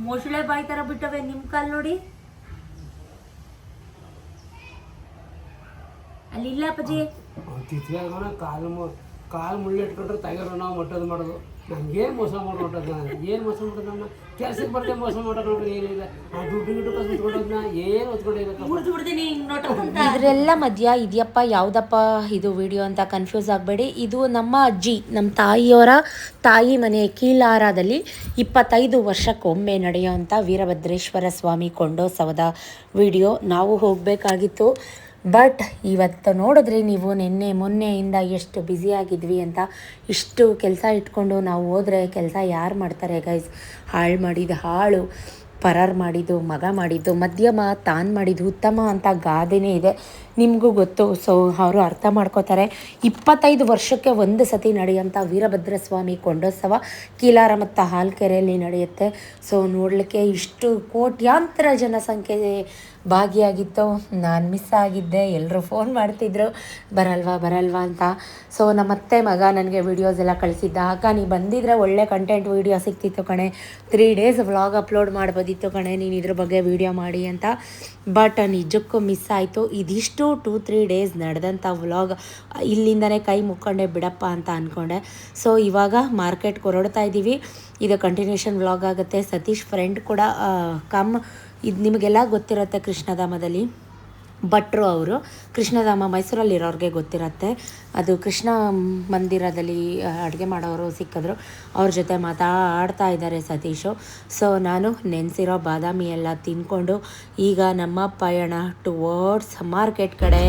ಮೊಸಳೆ ಬಾಯಿ ಥರ ಬಿಟ್ಟವೆ. ನಿಮ್ಮ ಕಾಲು ನೋಡಿ ಅಲ್ಲಿ ಇಲ್ಲ ಅಪ್ಪಾಜಿ. ಕಾಲು ಮುಳ್ಳು ಇಟ್ಕೊಂಡ್ರೆ ತಗರೋ ನಾವು ಮಟ್ಟೋದು ಮಾಡೋದು. ನಂಗೇನು ಮೋಸ ಮಾಡ್ಬಿಟ್ಟದ, ಏನು ಮೋಸ ಮಾಡೋದು? ನಮ್ಮ ಕೆಲ್ಸಕ್ಕೆ ಬರ್ತೇ ಮೋಸ ಮಾಡೋದು ನೋಡ್ರಿ. ಏನಿಲ್ಲ ಆ ದುಡ್ಡು ಗಿಡ್ಡು ಹೊತ್ಕೊಂಡೋದ್ನ ಏನು ಹೊತ್ಕೊಂಡಿಲ್ಲ. ಇದರೆಲ್ಲ ಮಧ್ಯ ಇದೆಯಪ್ಪ ಯಾವುದಪ್ಪ ಇದು ವಿಡಿಯೋ ಅಂತ ಕನ್ಫ್ಯೂಸ್ ಆಗಬೇಡಿ. ಇದು ನಮ್ಮ ಅಜ್ಜಿ, ನಮ್ಮ ತಾಯಿಯವರ ತಾಯಿ ಮನೆ ಕೀಲಾರದಲ್ಲಿ 25 ವರ್ಷಕ್ಕೊಮ್ಮೆ ನಡೆಯುವಂಥ ವೀರಭದ್ರೇಶ್ವರ ಸ್ವಾಮಿ ಕೊಂಡೋತ್ಸವದ ವಿಡಿಯೋ. ನಾವು ಹೋಗಬೇಕಾಗಿತ್ತು, ಬಟ್ ಇವತ್ತು ನೋಡಿದ್ರಿ ನೀವು ನಿನ್ನೆ ಮೊನ್ನೆಯಿಂದ ಎಷ್ಟು ಬ್ಯುಸಿಯಾಗಿದ್ವಿ ಅಂತ. ಇಷ್ಟು ಕೆಲಸ ಇಟ್ಕೊಂಡು ನಾವು ಹೋದರೆ ಕೆಲಸ ಯಾರು ಮಾಡ್ತಾರೆ ಗೈಸ್? ಹಾಳು ಮಾಡಿದ ಹಾಳು, ಪರಾರ್ ಮಾಡಿದ್ದು ಮಗ ಮಾಡಿದ್ದು, ಮಧ್ಯಮ ತಾನು ಮಾಡಿದ್ದು ಉತ್ತಮ ಅಂತ ಗಾದೆನೇ ಇದೆ, ನಿಮಗೂ ಗೊತ್ತು. ಸೊ ಅವರು ಅರ್ಥ ಮಾಡ್ಕೋತಾರೆ. 25 ವರ್ಷಕ್ಕೆ ಒಂದು ಸತಿ ನಡೆಯುವಂಥ ವೀರಭದ್ರ ಸ್ವಾಮಿ ಕೊಂಡೋತ್ಸವ ಕೀಲಾರ ಮತ್ತು ಹಾಲ್ಕೆರೆಯಲ್ಲಿ ನಡೆಯುತ್ತೆ. ಸೊ ನೋಡಲಿಕ್ಕೆ ಇಷ್ಟು ಕೋಟ್ಯಾಂತರ ಜನಸಂಖ್ಯೆ ಭಾಗಿಯಾಗಿತ್ತು. ನಾನು ಮಿಸ್ ಆಗಿದ್ದೆ, ಎಲ್ಲರೂ ಫೋನ್ ಮಾಡ್ತಿದ್ರು ಬರಲ್ವಾ ಅಂತ. ಸೊ ನಮ್ಮತ್ತೆ ಮಗ ನನಗೆ ವೀಡಿಯೋಸ್ ಎಲ್ಲ ಕಳಿಸಿದ್ದ, ಅಕ್ಕ ನೀ ಬಂದಿದ್ರೆ ಒಳ್ಳೆ ಕಂಟೆಂಟ್ ವೀಡಿಯೋ ಸಿಗ್ತಿತ್ತು ಕಣೆ, 3 ಡೇಸ್ ವ್ಲಾಗ್ ಅಪ್ಲೋಡ್ ಮಾಡ್ಬೋದಿತ್ತು ಕಣೆ ನೀನು ಇದ್ರ ಬಗ್ಗೆ ವೀಡಿಯೋ ಮಾಡಿ ಅಂತ. ಬಟ್ ನಿಜಕ್ಕೂ ಮಿಸ್ ಆಯಿತು. ಇದಿಷ್ಟು 2-3 ಡೇಸ್ ನಡೆದಂಥ ವ್ಲಾಗ್, ಇಲ್ಲಿಂದನೇ ಕೈ ಮುಕ್ಕೊಂಡೆ ಬಿಡಪ್ಪ ಅಂತ ಅಂದ್ಕೊಂಡೆ. ಸೊ ಇವಾಗ ಮಾರ್ಕೆಟ್ಗೆ ಹೊರಡ್ತಾ ಇದ್ದೀವಿ. ಇದು ಕಂಟಿನ್ಯೂಷನ್ ವ್ಲಾಗ್ ಆಗುತ್ತೆ. ಸತೀಶ್ ಫ್ರೆಂಡ್ ಕೂಡ ಇದು ನಿಮಗೆಲ್ಲ ಗೊತ್ತಿರುತ್ತೆ, ಕೃಷ್ಣಧಾಮದಲ್ಲಿ ಭಟ್ರು ಅವರು. ಕೃಷ್ಣಧಾಮ ಮೈಸೂರಲ್ಲಿರೋರಿಗೆ ಗೊತ್ತಿರುತ್ತೆ. ಅದು ಕೃಷ್ಣ ಮಂದಿರದಲ್ಲಿ ಅಡುಗೆ ಮಾಡೋರು ಸಿಕ್ಕಿದ್ರು, ಅವ್ರ ಜೊತೆ ಮಾತಾಡ್ತಾ ಇದ್ದಾರೆ ಸತೀಶು. ಸೊ ನಾನು ನೆನೆಸಿರೋ ಬಾದಾಮಿ ಎಲ್ಲ ತಿಂದ್ಕೊಂಡು ಈಗ ನಮ್ಮ ಪಯಣ ಟುವರ್ಡ್ಸ್ ಮಾರ್ಕೆಟ್ ಕಡೆ.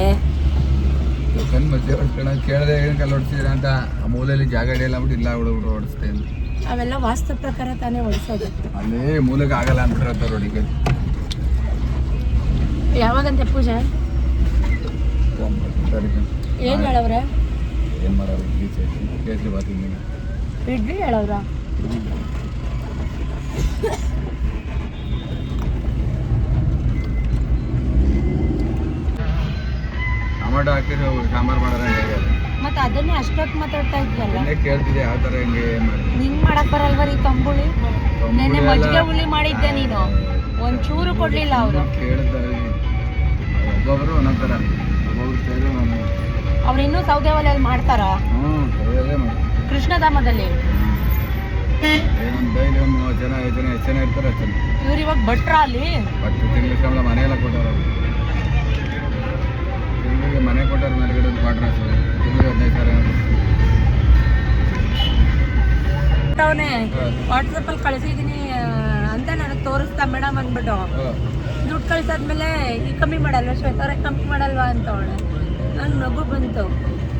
ಕೇಳಿದೆ ಕಲ್ಲು ಹೊಡ್ಸಿದ್ರ ಅಂತ, ಆ ಮೂಲೆಯಲ್ಲಿ ಜಾಗ ಹಿಡಿಯಲ್ಲ ಬಿಟ್ಟು ಇಲ್ಲ ಹುಡುಗರು ಓಡಿಸ್ತೇನೆ. ಅವೆಲ್ಲ ವಾಸ್ತು ಪ್ರಕಾರ ತಾನೇ ಓಡಿಸೋದು. ಅಲ್ಲೇ ಮೂಲೆಗೆ ಆಗಲ್ಲ ಅಂದ್ಬಿಟ್ಟಿರತ್ತ ರೋಡಿಗೆ. ಯಾವಾಗಂತೆ ಪೂಜೆ? 9 ತಾರೀಕು. ಏನು ಹೇಳವ್ರೆ? ಏನು ಮಾಡೋರು? ಕೇಸರಿ ಬಾತ್ ಇಡ್ಲಿ ಹೇಳವ್ರ? ಟೊಮೆಟೊ ಹಾಕಿದ್ರೆ ಸಾಂಬಾರು ಮಾಡೋಣ ಹೇಗೆ? ಮತ್ತೆ ಅದನ್ನೇ ಅಷ್ಟೊತ್ತು ಮಾತಾಡ್ತಾ ಇದ್ಯಲ್ಲ. ಕೇಳ್ತಿದ್ದೆ ಯಾವ ಥರ ಹೆಂಗೆ ನಿಂಗೆ ಮಾಡಕ್ ಬರಲ್ವ ರೀ ತಂಬುಳಿ? ನೆನ್ನೆ ಮಜ್ಜಿಗೆ ಹುಳಿ ಮಾಡಿದ್ದೆ ನೀನು, ಒಂಚೂರು ಕೊಡ್ಲಿಲ್ಲ ಅವರು. ಕೇಳಿದ್ದಾರೆ ಒಬ್ಬೊಬ್ರು ಒಂದೊಂದು ಥರ, ಒಬ್ಬೊಬ್ರು ಕೇಳಿದ್ರೆ ನಾನು ಅವ್ರು ಇನ್ನೂ ಸೌದೆ ಒಲೆಯಲ್ಲಿ ಮಾಡ್ತಾರ ಸೌದೆಯಲ್ಲೇ ಮಾಡಿ ಕೃಷ್ಣಧಾಮದಲ್ಲಿ. ಏನೊಂದು ಡೈಲಿ ಒಂದು 30 ಜನ 5 ಜನ ಎಷ್ಟು ಜನ ಇರ್ತಾರೆ ಅಷ್ಟು. ಇವ್ರು ಇವಾಗ ಭಟ್ರ ಅಲ್ಲಿ ಬಟ್ ತಿಂಗ್ಳಿಗೆ ಸಂಬಳ ಮನೆಯೆಲ್ಲ ಕೊಟ್ಟವ್ರು. ತಿಂಗಳಿಗೆ ಮನೆ ಕೊಟ್ಟವ್ರು, ಮೇಲ್ಗಡೆ ಒಂದು ಕ್ವಾರ್ಟರ್ ಆಗ್ತದೆ, ತಿಂಗಳಿಗೆ 15,000. ವಾಟ್ಸಪ್ಪಲ್ಲಿ ಕಳಿಸಿದ್ದೀನಿ ಅಂತ ನನಗೆ ತೋರಿಸ್ತಾ ಮೇಡಮ್ ಅಂದ್ಬಿಟ್ಟು ದುಡ್ಡು ದುಡ್ಡು ಕಳ್ಸಾದ್ಮೇಲೆ ಈಗ ಕಮ್ಮಿ ಮಾಡಲ್ವಾ ಶ್ವೇತವ್ರೆ, ಕಮ್ಮಿ ಮಾಡಲ್ವಾ ಅಂತವಳೆ. ನಂಗೆ ನಗು ಬಂತು.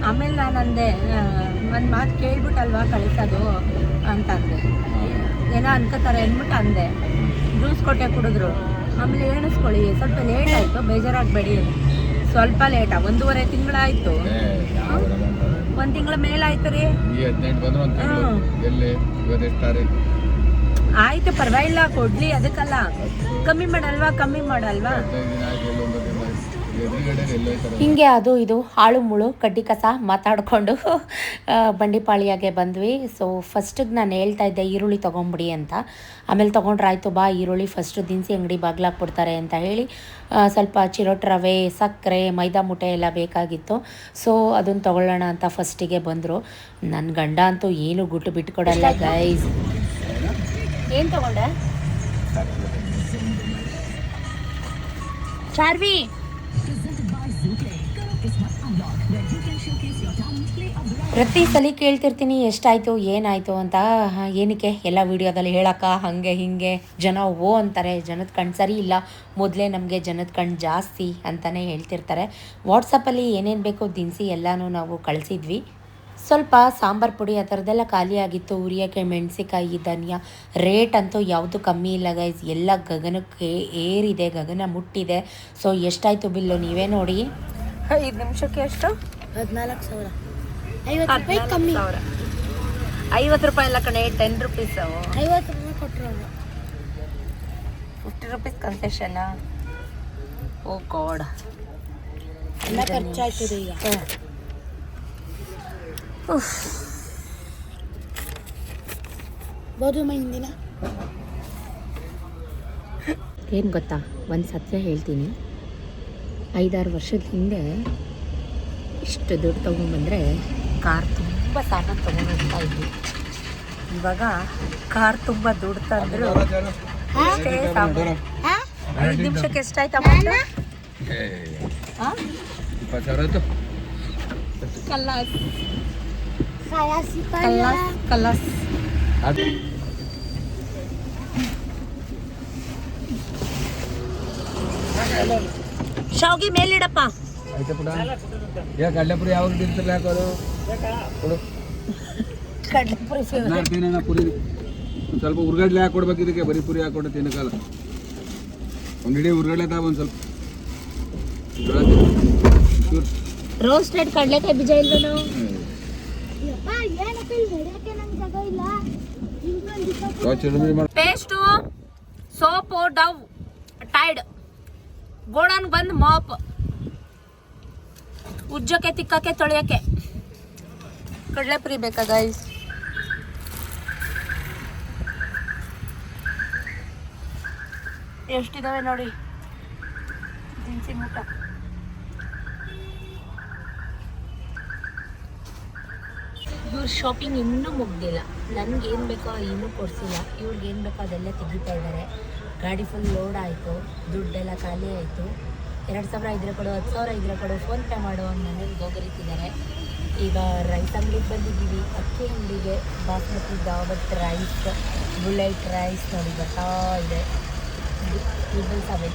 ಆಮೇಲೆ ನಾನು ಅಂದೆ, ಒಂದು ಮಾತು ಕೇಳ್ಬಿಟ್ಟಲ್ವಾ ಕಳಿಸೋದು ಅಂತಂದೆ. ಏನೋ ಅನ್ಕೋತಾರೆ ಅಂದ್ಬಿಟ್ಟು ಅಂದೆ. ಜ್ಯೂಸ್ ಕೊಟ್ಟೆ ಕುಡಿದ್ರು. ಆಮೇಲೆ ಎಣಿಸ್ಕೊಳ್ಳಿ, ಸ್ವಲ್ಪ ಲೇಟ್ ಆಯಿತು, ಬೇಜಾರಾಗಬೇಡಿ. ಸ್ವಲ್ಪ ಲೇಟಾ, 1.5 ತಿಂಗಳಾಯಿತು. 1 ತಿಂಗಳ ಮೇಲಾಯ್ತು ರೀ. ಆಯ್ತು, ಪರವಾಗಿಲ್ಲ, ಕೊಡ್ಲಿ, ಅದಕ್ಕಲ್ಲ. ಕಮ್ಮಿ ಮಾಡಲ್ವಾ. ಹಿಂಗೆ ಅದು ಇದು ಹಾಳು ಮುಳು ಕಡ್ಡಿ ಕಸ ಮಾತಾಡಿಕೊಂಡು ಬಂಡಿಪಾಳ್ಯಾಗೆ ಬಂದ್ವಿ. ಸೊ ಫಸ್ಟಿಗೆ ನಾನು ಹೇಳ್ತಾ ಇದ್ದೆ ಈರುಳ್ಳಿ ತೊಗೊಂಬಿಡಿ ಅಂತ. ಆಮೇಲೆ ತೊಗೊಂಡ್ರಾಯ್ತು ಬಾ, ಈರುಳ್ಳಿ ಫಸ್ಟು ದಿನಸಿ ಅಂಗಡಿ ಬಾಗ್ಲಾಕ್ಬಿಡ್ತಾರೆ ಅಂತ ಹೇಳಿ ಸ್ವಲ್ಪ ಚಿರೋಟ್ ರವೆ, ಸಕ್ಕರೆ, ಮೈದಾ ಮುಟ್ಟೆ ಎಲ್ಲ ಬೇಕಾಗಿತ್ತು. ಸೊ ಅದನ್ನು ತೊಗೊಳ್ಳೋಣ ಅಂತ ಫಸ್ಟಿಗೆ ಬಂದರು. ನನ್ನ ಗಂಡ ಅಂತೂ ಏನು ಗುಟ್ಟು ಬಿಟ್ಕೊಡಲ್ಲ ಗೈಸ್. ಏನು ತಗೊಂಡೆ ಚಾರ್ವಿ? ಪ್ರತಿ ಸಲ ಕೇಳ್ತಿರ್ತೀನಿ ಎಷ್ಟಾಯಿತು ಏನಾಯಿತು ಅಂತ. ಏನಕ್ಕೆ ಎಲ್ಲ ವೀಡಿಯೋದಲ್ಲಿ ಹೇಳಕ್ಕ, ಹಾಗೆ ಹೀಗೆ ಜನ ಓ ಅಂತಾರೆ. ಜನದ ಕಣ್ಣು ಸರಿ ಇಲ್ಲ, ಮೊದಲೇ ನಮಗೆ ಜನದ ಕಣ್ಣು ಜಾಸ್ತಿ ಅಂತಲೇ ಹೇಳ್ತಿರ್ತಾರೆ. ವಾಟ್ಸಪ್ಪಲ್ಲಿ ಏನೇನು ಬೇಕೋ ದಿನಸಿ ಎಲ್ಲನೂ ನಾವು ಕಳಿಸಿದ್ವಿ. ಸ್ವಲ್ಪ ಸಾಂಬಾರು ಪುಡಿ ಆ ಥರದ್ದೆಲ್ಲ ಖಾಲಿಯಾಗಿತ್ತು. ಉರಿಯೋಕ್ಕೆ ಮೆಣಸಿಕಾಯಿ, ಧನಿಯಾ ರೇಟ್ ಅಂತೂ ಯಾವುದು ಕಮ್ಮಿ ಇಲ್ಲ ಗೈಸ್. ಎಲ್ಲ ಗಗನಕ್ಕೆ ಏರಿದೆ, ಗಗನ ಮುಟ್ಟಿದೆ. ಸೊ ಎಷ್ಟಾಯಿತು ಬಿಲ್ಲು ನೀವೇ ನೋಡಿ. 5 ನಿಮಿಷಕ್ಕೆ ಎಷ್ಟು? 14,000. 50 ರೂಪಾಯಿ ಕಮ್ಮಿ. 50 ರೂಪಾಯಿ ಎಲ್ಲ ಕಣೆ, 10 ರುಪೀಸ್. 50 ರೂಪಾಯಿ ಕೊಟ್ಟರು. 50 ರುಪೀಸ್ ಕನ್ಸೆಷನ್. ಓ ಗಾಡ್, ಎಲ್ಲ ಖರ್ಚಾಯ್ತದೆ ಈಗ. ಗೋಧುಮ ಹಿಂದಿನ ಏನು ಗೊತ್ತಾ, ಒಂದು ಸತ್ಯ ಹೇಳ್ತೀನಿ. 5-6 ವರ್ಷದ ಹಿಂದೆ ಇಷ್ಟು ದುಡ್ಡು ತೊಗೊಂಬಂದರೆ ಕಾರ್ ತುಂಬ ಸಾಮಾನು ತೊಗೊಂಡು ಹೋಗ್ತಾ ಇದ್ವಿ. ಇವಾಗ ಕಾರ್ ತುಂಬ ದುಡ್ಡು ತಂದ್ರು ಅಷ್ಟೇ ಸಾಮಾನು. 5 ನಿಮಿಷಕ್ಕೆ ಎಷ್ಟಾಯ್ತಮ್ಮ? 20,000 ಕಲಾಸ್ ಖಲಾಸಿ ಕಲಾಸ್. ಶಾವ್ಗಿ ಮೇಲಿಡಪ್ಪ. ಆಯ್ತಾ ಪುಡ? ಯಾ ಕಡಲೆಪುರಿ ಯಾವಾಗ ತಿಂತಿರ್ಲಿ ಹಾಕೋದು ಕೊಡು. ಕಡಲೆಪುರಿ ನಾನು ತಿನ್ನೋಣ ಪುರಿ. ಒಂದು ಸ್ವಲ್ಪ ಉರ್ಗಡ್ಲೆ ಹಾಕೊಡ್ಬೇಕು ಇದಕ್ಕೆ, ಬರೀ ಪುರಿ ಹಾಕೊಟ್ಟು ತಿನ್ನಕ್ಕಲ್ಲ. ಒಂದು ಇಡೀ ಉರ್ಗಡ್ಲೆ ತಾ ಒಂದು ಸ್ವಲ್ಪ ರೋಸ್ಟೆಡ್ ಕಡಲೆಕಾಯಿ ಬೀಜ ಇಲ್ವೇನು? ಪೇಸ್ಟು, ಸೋಪು, ಡವ್, ಟೈಡ್, ಗೋಡನ್ ಬಂದ್ ಮಾಪ್, ಉಜ್ಜಕ್ಕೆ, ತಿಕ್ಕಕ್ಕೆ, ತೊಳೆಯಕ್ಕೆ. ಕಡಲೆಪುರಿ ಬೇಕಾ ಗೈಸ್? ಎಷ್ಟಿದಾವೆ ನೋಡಿ ದಿನಸಿ ಊಟ. ಇವ್ರ ಶಾಪಿಂಗ್ ಇನ್ನೂ ಮುಗ್ದಿಲ್ಲ. ನನಗೇನು ಬೇಕೋ ಇನ್ನೂ ಕೊಡಿಸಿಲ್ಲ. ಇವ್ರಿಗೇನು ಬೇಕೋ ಅದೆಲ್ಲ ತೆಗಿತಾ ಇದ್ದಾರೆ. ಗಾಡಿ ಫುಲ್ ಲೋಡ್ ಆಯಿತು, ದುಡ್ಡೆಲ್ಲ ಖಾಲಿ ಆಯಿತು. 2,000 ಇದ್ರೆ ಕೊಡು, 10,000 ಇದ್ರೆ ಕೊಡು, ಫೋನ್ಪೇ ಮಾಡು ಅಂತ ನನಗೆ ಗೋಗರಿತಿದ್ದಾರೆ. ಈಗ ರೈಸ್ ಅಂಗಡಿಗೆ ಬಂದಿದ್ದೀವಿ, ಅಕ್ಕಿ ಅಂಗಡಿಗೆ. ಬಾಸ್ಮತಿ ದಾವತ್ ರೈಸ್, ಬುಲೆಟ್ ರೈಸ್ ನೋಡಿ ಬರ್ತಾ ಇದೆ. 777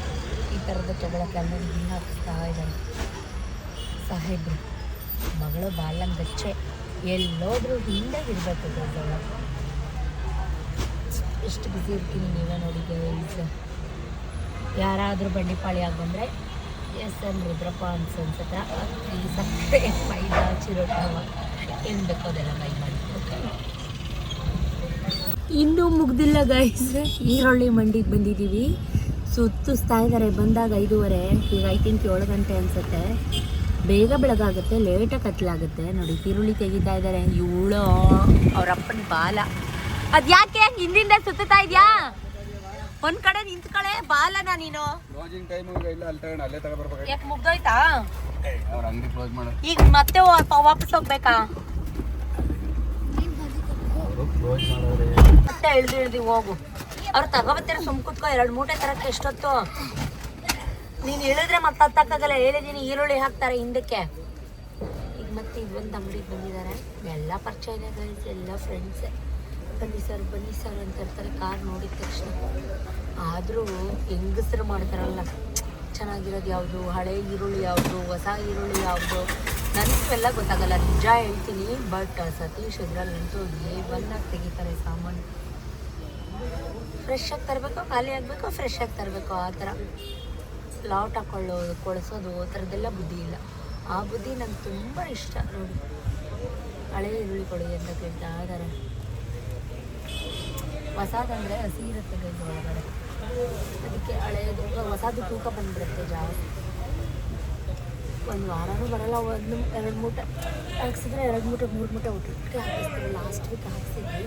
ಈ ಥರದ ತಗೊಳಕ್ಕೆ ಅಲ್ಲಿ ದಿನ ಹಾಕಿಸ್ತಾ ಇದ್ದಾರೆ ಸಾಹೇಬ್ರು. ಮಗಳು ಬಾಲಂಗಚ್ಚೆ, ಎಲ್ಲೋದ್ರೂ ಹಿಂದೆ ಇರಬೇಕು ದೊಡ್ಡವಳು. ಎಷ್ಟು ಬಿಸಿ ಇರ್ತೀನಿ ನೀವೇ ನೋಡಿ ಗೈಸ್. ಯಾರಾದರೂ ಬಂಡಿಪಾಳ್ಯಾಗ ಬಂದರೆ SM ರುದ್ರಪ್ಪ ಅನ್ಸತ್ತ ಅಕ್ಕಿ, ಸಕ್ಕರೆ, ಮೈದಾ, ಚಿರೋಟವ ಏನು ಬೇಕೋ ಅದೆಲ್ಲ ಬೈ ಮಾಡಿ. ಇನ್ನೂ ಮುಗ್ದಿಲ್ಲ ಗೈಸ್. ಈರುಳ್ಳಿ ಮಂಡಿಗೆ ಬಂದಿದ್ದೀವಿ. ಸುತ್ತಿಸ್ತಾ ಇದ್ದಾರೆ. ಬಂದಾಗ 5:30, ಈಗ ಐ ಥಿಂಕ್ 7 ಗಂಟೆ ಅನಿಸುತ್ತೆ. ಬೇಗ ಬೆಳಗಾಗುತ್ತೆ, ಲೇಟಾಗಿ ಕತ್ಲಾಗುತ್ತೆ. ನೋಡಿ ಈರುಳ್ಳಿ ತೆಗಿತಾ ಇದ್ದಾರೆ. ಇವಳು ಅವರಪ್ಪನ ಬಾಲ. ಅದು ಯಾಕೆ ಹಿಂದಿಂದ ಸುತ್ತಾ ಇದೆಯಾ? ಒಂದು ಕಡೆ ನಿಂತ್ಕಳೆ ಬಾಲನ ನೀನು. ಕ್ಲೋಸಿಂಗ್ ಟೈಮ್ ಇಲ್ಲ, ಅಲ್ಲಿ ತಗೊಂಡು ಅಲ್ಲೇ ತಗೊಬರ್ಬೇಕು. ಯಾಕೆ ಮುಗ್ದೋಯ್ತಾ? ಅವ್ರ ಅಂಗಡಿ ಕ್ಲೋಸ್ ಮಾಡು. ಈಗ ಮತ್ತೆ ವಾಪಸ್ ಹೋಗ್ಬೇಕಾ? ಕ್ಲೋಸ್ ಮಾಡೋರೆ ಮತ್ತೆ ಇಳ್ದು ಹೋಗು. ಅವ್ರು ತಗೋಬತ್ತೀರ, ಸುಮ್ ಕುತ್ಕೋ. 2 ಮೂಟೆ ತರಕ್ಕೆ ಎಷ್ಟೊತ್ತು? ನೀನು ಹೇಳಿದ್ರೆ ಮತ್ತೆ ಹತ್ತಕ್ಕಾಗಲ್ಲ. ಹೇಳಿದ್ದೀನಿ ಈರುಳ್ಳಿ ಹಾಕ್ತಾರೆ ಹಿಂದಕ್ಕೆ. ಈಗ ಮತ್ತೆ ಇದೊಂದು ಅಂಗಡಿಗೆ ಬಂದಿದ್ದಾರೆ. ಎಲ್ಲ ಪರಿಚಯ ಇದೆ ಗೈಸ್, ಎಲ್ಲ ಫ್ರೆಂಡ್ಸೇ. ಬನ್ನಿ ಸರ್ ಅಂತ ಇರ್ತಾರೆ ಕಾರ್ ನೋಡಿದ ತಕ್ಷಣ. ಆದರೂ ಹೆಂಗಸರು ಮಾಡ್ತಾರಲ್ಲ, ಚೆನ್ನಾಗಿರೋದು ಯಾವುದು, ಹಳೆ ಈರುಳ್ಳಿ ಯಾವುದು, ಹೊಸ ಈರುಳ್ಳಿ ಯಾವುದು, ನನಗೆಲ್ಲ ಗೊತ್ತಾಗಲ್ಲ, ನಿಜ ಹೇಳ್ತೀನಿ. ಬಟ್ ಸತೀಶ್ ಇದರಲ್ಲಂತೂ ಏವನ್ನಾಗಿ ತೆಗಿತಾರೆ ಸಾಮಾನು. ಫ್ರೆಶ್ ಆಗಿ ತರಬೇಕು, ಖಾಲಿ ಆಗಬೇಕು, ಫ್ರೆಶ್ ಆಗಿ ತರಬೇಕು, ಆ ಥರ ಲಾಟ್ ಹಾಕೊಳ್ಳೋದು, ಕೊಳಿಸೋದು, ಆ ಥರದ್ದೆಲ್ಲ ಬುದ್ಧಿ ಇಲ್ಲ. ಆ ಬುದ್ಧಿ ನಂಗೆ ತುಂಬ ಇಷ್ಟ. ನೋಡಿ, ಹಳೆ ಈರುಳ್ಳಿ ಕೊಡಿ ಅಂತ ಕೇಳ್ತಾ ಇದ್ದಾರೆ. ಹೊಸದಂದರೆ ಹಸಿ ಇರುತ್ತೆ ಗೈಸ್ ಒಳಗಡೆ, ಅದಕ್ಕೆ ಹಳೆಯದು ಹೊಸದು ತೂಕ ಬಂದುಬಿಡುತ್ತೆ ಜಾಸ್ತಿ. ಒಂದು ವಾರನೂ ಬರೋಲ್ಲ, 1-2 ಮೂಟೆ ಹಾಕ್ಸಿದ್ರೆ 2 ಮೂಟೆ 3 ಮೂಟೆ ಒಟ್ಟಿಗೆ ಹಾಕಿಸ್ತೀವಿ. Last week ಹಾಕ್ಸಿದ್ವಿ.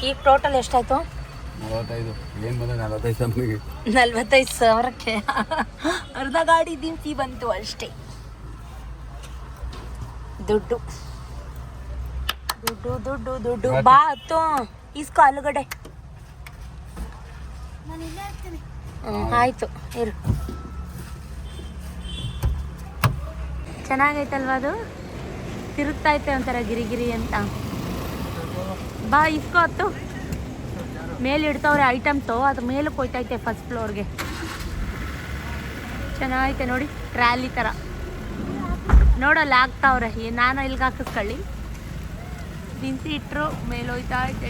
ಈಗ ಟೋಟಲ್ ಎಷ್ಟಾಯಿತು? 45. ಏನು ಬಂದ 45 ಸಂಬಳಿಗೆ? 45 ಸಾವಿರಕ್ಕೆ ಅರ್ಧ ಗಾಡಿ ದಿನಸಿ ಬಂತು ಅಷ್ಟೇ. ದುಡ್ಡು ದುಡ್ಡು ದುಡ್ಡು ದುಡ್ಡು. ಬಾ ಹತ್ತು ಇಸ್ಕೋ ಆಲೂಗಡ್ಡೆ. ಆಯಿತು ಇರು. ಚೆನ್ನಾಗೈತಲ್ವ ಅದು? ತಿರುಗ್ತೈತೆ ಒಂಥರ ಗಿರಿಗಿರಿ ಅಂತ. ಬಾ ಇಸ್ಕೋ ಹತ್ತು. ಮೇಲೆ ಇಡ್ತವ್ರೆ ಐಟಮ್ಸು, ಅದು ಮೇಲಕ್ಕೆ ಹೋಯ್ತೈತೆ ಫಸ್ಟ್ ಫ್ಲೋರ್ಗೆ. ಚೆನ್ನಾಗೈತೆ ನೋಡಿ, ಟ್ರ್ಯಾಲಿ ಥರ ನೋಡಲ್ಲ ಆಗ್ತಾವ್ರೆ. ನಾನು ಇಲ್ಲಿಗೆ ಹಾಕಿಸ್ಕೊಳ್ಳಿ, ದಿನಸಿ ಇಟ್ಟರು ಮೇಲೆ ಹೋಯ್ತಾ ಐತೆ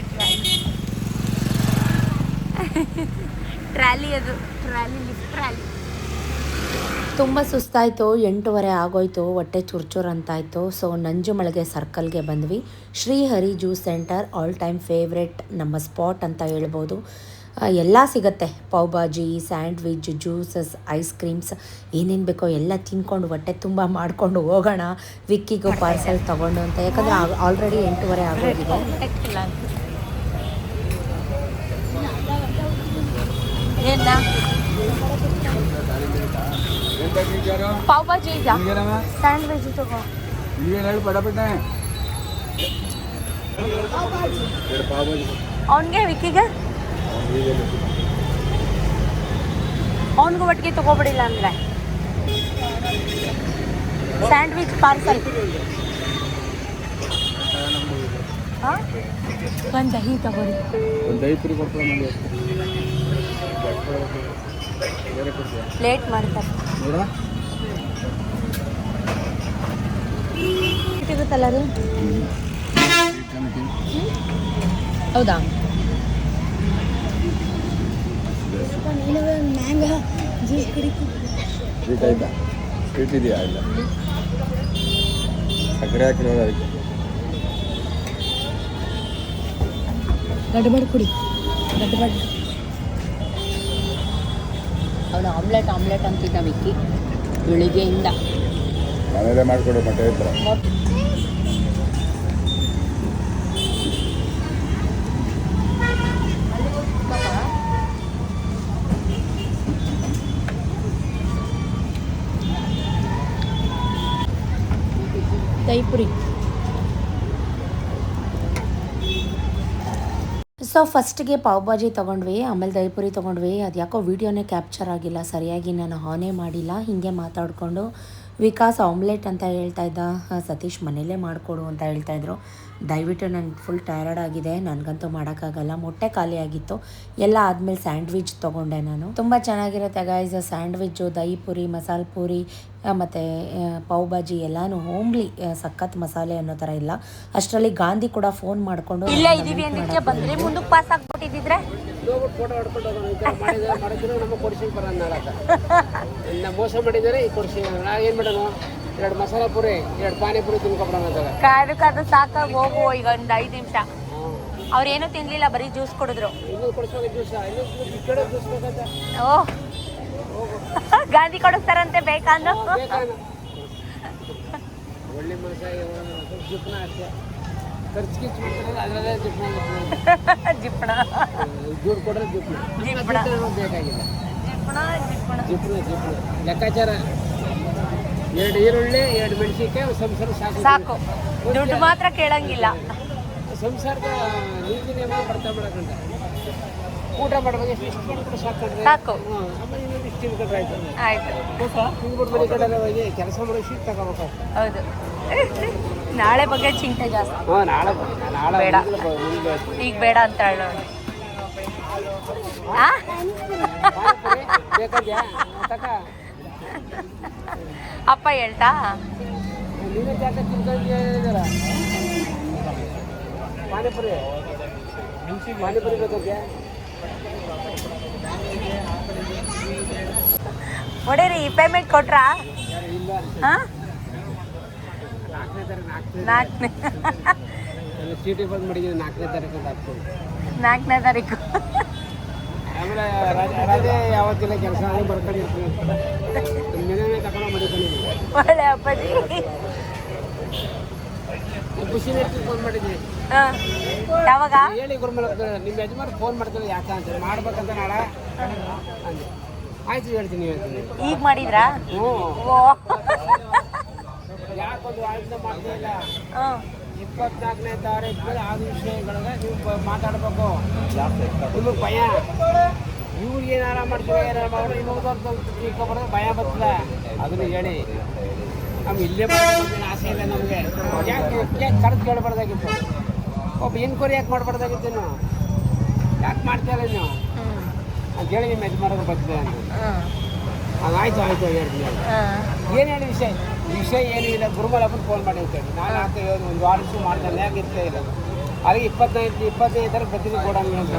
ಟ್ರ್ಯಾಲಿ ಅದು ಲಿಫ್ಟ್ ಟ್ರ್ಯಾಲಿ. ತುಂಬ ಸುಸ್ತಾಯಿತು, 8:15 ಆಗೋಯ್ತು, ಹೊಟ್ಟೆ ಚುರ್ಚುರ್ ಅಂತಾಯಿತು. ಸೊ ನಂಜುಮಳಿಗೆ ಸರ್ಕಲ್ಗೆ ಬಂದ್ವಿ. Shrihari juice centre all time favourite ನಮ್ಮ ಸ್ಪಾಟ್ ಅಂತ ಹೇಳ್ಬೋದು. ಎಲ್ಲ ಸಿಗುತ್ತೆ, pav bhaji, sandwich, juices, ice creams, ಏನೇನು ಬೇಕೋ ಎಲ್ಲ ತಿನ್ಕೊಂಡು ಹೊಟ್ಟೆ ತುಂಬ ಮಾಡಿಕೊಂಡು ಹೋಗೋಣ. ವಿಕ್ಕಿಗೂ ಪಾರ್ಸೆಲ್ ತೊಗೊಂಡು ಅಂತ, ಯಾಕಂದರೆ ಆಲ್ರೆಡಿ 8:15 ಆಗೋಗಿದೆ. ಏನ ಪಾವ್ ಭಾಜಿ ಇದೆಯಾ? ಸ್ಯಾಂಡ್ವಿಚ್ ತಗೋ. ಅವನಿಗೆ ವಿಕ್ಕಿಗೆ ಅವನಿಗೂ ಒಟ್ಟಿಗೆ ತಗೋಬಿಡಿಲ್ಲ ಅಂದರೆ ಸ್ಯಾಂಡ್ವಿಚ್ ಪಾರ್ಸಲ್. ಹಾಂ, ಒಂದು ದಹಿ ತಗೋರಿ. ಲೇಟ್ ಮಾಡ್ತಾರೆ ಸಿಗುತ್ತಲ್ಲ ಅದು. ಹೌದಾ? Mango juice ಕುಡಿತಿದ್ದೆ. ಸ್ವೀಟ್ ಇದೆಯಾ? ಇಲ್ಲ, ಸಕ್ಕರೆ ಹಾಕಿರೋದು ಅದಕ್ಕೆ. ಗಡ್ಬಡ್ ಕುಡಿ, ಗಡ್ಬಡ್. ಅವನು ಆಮ್ಲೆಟ್ ಅಂತಿದ್ದ ವಿಕ್ಕಿ ಬೆಳಿಗ್ಗೆಯಿಂದ. ಮನೇಲೆ ಮಾಡಿಕೊಡು ಮೊಟ್ಟೆ ಇದ್ರೆ. ದಹಿಪುರಿ. ಸೊ ಫಸ್ಟಿಗೆ ಪಾವ್ ಭಾಜಿ ತೊಗೊಂಡ್ವಿ, ಆಮೇಲೆ ದಹಿಪುರಿ ತೊಗೊಂಡ್ವಿ. ಅದು ಯಾಕೋ ವೀಡಿಯೋನೇ ಕ್ಯಾಪ್ಚರ್ ಆಗಿಲ್ಲ ಸರಿಯಾಗಿ, ನಾನು ಆನೇ ಮಾಡಿಲ್ಲ. ಹೀಗೆ ಮಾತಾಡಿಕೊಂಡು ವಿಕಾಸ್ ಆಮ್ಲೆಟ್ ಅಂತ ಹೇಳ್ತಾ ಇದ್ದ, ಸತೀಶ್ ಮನೇಲೇ ಮಾಡಿಕೊಡು ಅಂತ ಹೇಳ್ತಾಯಿದ್ರು. ದಯವಿಟ್ಟು ನನಗೆ ಫುಲ್ ಟಯರ್ಡ್ ಆಗಿದೆ, ನನಗಂತೂ ಮಾಡೋಕ್ಕಾಗಲ್ಲ. ಮೊಟ್ಟೆ ಖಾಲಿ ಆಗಿತ್ತು. ಎಲ್ಲ ಆದಮೇಲೆ ಸ್ಯಾಂಡ್ವಿಚ್ ತೊಗೊಂಡೆ ನಾನು. ತುಂಬ ಚೆನ್ನಾಗಿರುತ್ತೆ ಗೈಸ್ ಸ್ಯಾಂಡ್ವಿಚ್ಚು, ದಹಿ ಪುರಿ, ಮಸಾಲೆ ಪೂರಿ ಮತ್ತು ಪಾವ್ ಭಾಜಿ ಎಲ್ಲನೂ ಹೋಮ್ಲಿ, ಸಖತ್ ಮಸಾಲೆ ಅನ್ನೋ ಥರ ಇಲ್ಲ. ಅಷ್ಟರಲ್ಲಿ ಗಾಂಧಿ ಕೂಡ ಫೋನ್ ಮಾಡಿಕೊಂಡು ಇಲ್ಲೇ ಇದೀವಿ ಅನ್ನಕ್ಕೆ ಬಂದರೆ ಮುಂದಕ್ಕೆ ಪಾಸ್ ಆಗ್ಬಿಟ್ಟಿದ್ರೆ ಫೋಟೋ ಹೊಡ್ಕೊಂಡು ಮಾಡಿದ್ರೆ ನಮಗೆ ಕೊಡಿಸಿ ಬರೋಣ ನಾಳಕ. ಮೋಸ ಮಾಡಿದರೆ ಈ ಕೊಡಿಸಿ ನಾವು ಏನು ಮಾಡೋಣ, 2 ಮಸಾಲ ಪುರಿ 2 ಪಾನಿಪುರಿ ತಿನ್ಕೊಬಿಡೋಣ. ಕಾದು ಸಾಕಾಗಿ ಹೋಗು. ಈಗ ಒಂದು 5 ನಿಮಿಷ ಅವ್ರೇನು ತಿನ್ಲಿಲ್ಲ, ಬರೀ ಜ್ಯೂಸ್ ಕೊಡಿದ್ರು. ಇನ್ನೂ ಕೊಡಿಸ್ಬೇಕು ಜ್ಯೂಸ್, ಇನ್ನೂ ಕಡೆ ಜ್ಯೂಸ್ ಬೇಕಂತ. ಓ ಗಾಂಧಿ ಕೊಡಿಸ್ತಾರಂತೆ, ಬೇಕಾನು ಒಳ್ಳೆ ಮನಸ್ಸ ಜಿಪ್ನ ಅಷ್ಟೇ. ಖರ್ಚು ಕಿಚ್ಚು ಮಾಡ್ತಾರೆ, ಅದರಲ್ಲೇ ಜಿಪ್ಪಣ ದುಡ್ಡು ಕೊಟ್ಟರೆ ಜಿಪ್ನ ಬೇಕಾಗಿಲ್ಲ. ಜಿಪ್ನ ಲೆಕ್ಕಾಚಾರ 2 ಈರುಳ್ಳಿ 2 ಮೆಣಸಿನ್ಕಾಯಿ ಸಂಸಾರ ಸಾಕು, ದುಡ್ಡು ಮಾತ್ರ ಕೇಳಂಗಿಲ್ಲ. ಸಂಸಾರದ ನೀತಿ ನಿಯಮ ಬರ್ತಾ ಮಾಡಕಂತ ಊಟ ಮಾಡುವಾಗ ಇಷ್ಟು ಮಾಡಿದ್ರೆ ಸಾಕು. ಆಮೇಲೆ ಇಷ್ಟು ತಿನ್ಕೊಂಡ್ರೆ ಆಯ್ತು. ಆಯ್ತು, ತಿಂದ್ಬಿಟ್ಟು ಮನೆ ಕಡೆ ಹೋಗಿ ಕೆಲಸ ಮಾಡೋ ಶೀಟ್ ತಗೋಬೇಕು. ಹೌದು. ನಾಳೆ ಬಗ್ಗೆ ಚಿಂತೆ ಜಾಸ್ತಿ. ಹ್ಞೂ ನಾಳೆ ಬೇಡ. ಮುಂದೆ ಈಗ ಬೇಡ ಅಂತ ಹೇಳಿ ನೋಡಿ. ಬೇಕಾದ್ಯಾ ತಕ ಅಪ್ಪ ಹೇಳ್ತಾ ನೀನೇ ಜಾಗ ತಿನ್ಕೊಂಡಿದ್ದೀರ ಪಾನಿಪುರಿ ಬೇಕಾದ್ಯಾ ಹೊಡೀರಿ ಪೇಮೆಂಟ್ ಕೊಟ್ರಾ? ಹಾಂ, 4ನೇ ಚೀಟಿ ಬಂದು ಮಾಡಿದ್ದೀನಿ 4ನೇ ತಾರೀಕು ಅಂತ ಆಗ್ತದೆ. 4ನೇ ತಾರೀಕು. ಆಮೇಲೆ ರಜೆ ಯಾವತ್ತಿಲ್ಲ ಕೆಲಸ ಬರ್ಕೊಂಡಿರ್ತೀನಿ. ನೆನೆ ತಗೊಂಡು ಮಡಿಕೊಂಡಿದ್ದೀನಿ. ಒಳ್ಳೆ ಅಪ್ಪಾಜಿ. ಖುಷಿನೇ ಫೋನ್ ಮಾಡಿದ್ದೀನಿ. ಹಾಂ, ಯಾವಾಗ? ಹೇಳಿ ಗುರುಮಲ ನಿಮ್ಮ ಯಜಮಾನ್ ಫೋನ್ ಮಾಡ್ತಾರೆ ಯಾಕೆ ಅಂತ ಮಾಡ್ಬೇಕಂತ ನಾಳೆ ಅಂದೆ. ಆಯ್ತು ಹೇಳ್ತೀನಿ. ಈಗ ಮಾಡಿದ್ರಾ? ಹ್ಞೂ ಓ ಯಾಕೊಂದು ವಾರದಿಂದ ಮಾಡ್ತಾ ಇಲ್ಲ. ಹಾಂ 24ನೇ ತಾರೀಕು ಆದ ವಿಷಯಗಳಿಗೆ ನೀವು ಮಾತಾಡ್ಬೇಕು. ನಿಮಗೆ ಭಯ ಇವ್ರಿಗೆ ಏನಾರ ಮಾಡ್ತೀವಿ ಏನಾರ ಮಾಡೋದು ಇನ್ನೊಂದು ತಿಳ್ಕೊಬಾರ್ದು ಭಯ ಬರ್ತದೆ. ಅದನ್ನು ಹೇಳಿ ನಮ್ಗೆ ಇಲ್ಲೇ ಮಾಡೋದು ಆಸೆ ಇಲ್ಲ ನಮಗೆ. ಯಾಕೆ ಕರೆದು ಕೇಳಬಾರ್ದಾಗಿತ್ತು? ಒಬ್ಬ ಎನ್ಕ್ವೈರಿ ಯಾಕೆ ಮಾಡಬಾರ್ದಾಗಿತ್ತು? ನೀವು ಯಾಕೆ ಮಾಡ್ತಾ ಇಲ್ಲ ನೀವು ಅಂತೇಳಿ ನಿಮ್ಮ ಯಜಮಾನರು ಬರ್ತಿದೆ ಅಂತ. ಆಯ್ತು ಹೇಳ್ತೀನಿ. ಏನು ಹೇಳಿ ವಿಷಯ ಏನೂ ಇಲ್ಲ. ಗುರುಮಲಪ್ಪನ ಫೋನ್ ಮಾಡಿ ಅಂತೇಳಿ ನಾನು ಅಂತ ಹೇಳೋದು ಒಂದು ವಾರ ದಿವಸ ಮಾಡ್ತಾನೆ. ಯಾಕೆ ಇರ್ತಾ ಇಲ್ಲ ಅದಕ್ಕೆ 25 ಬರ್ತೀನಿ ಕೊಡಂಗಿಲ್ಲ ಅಂತ.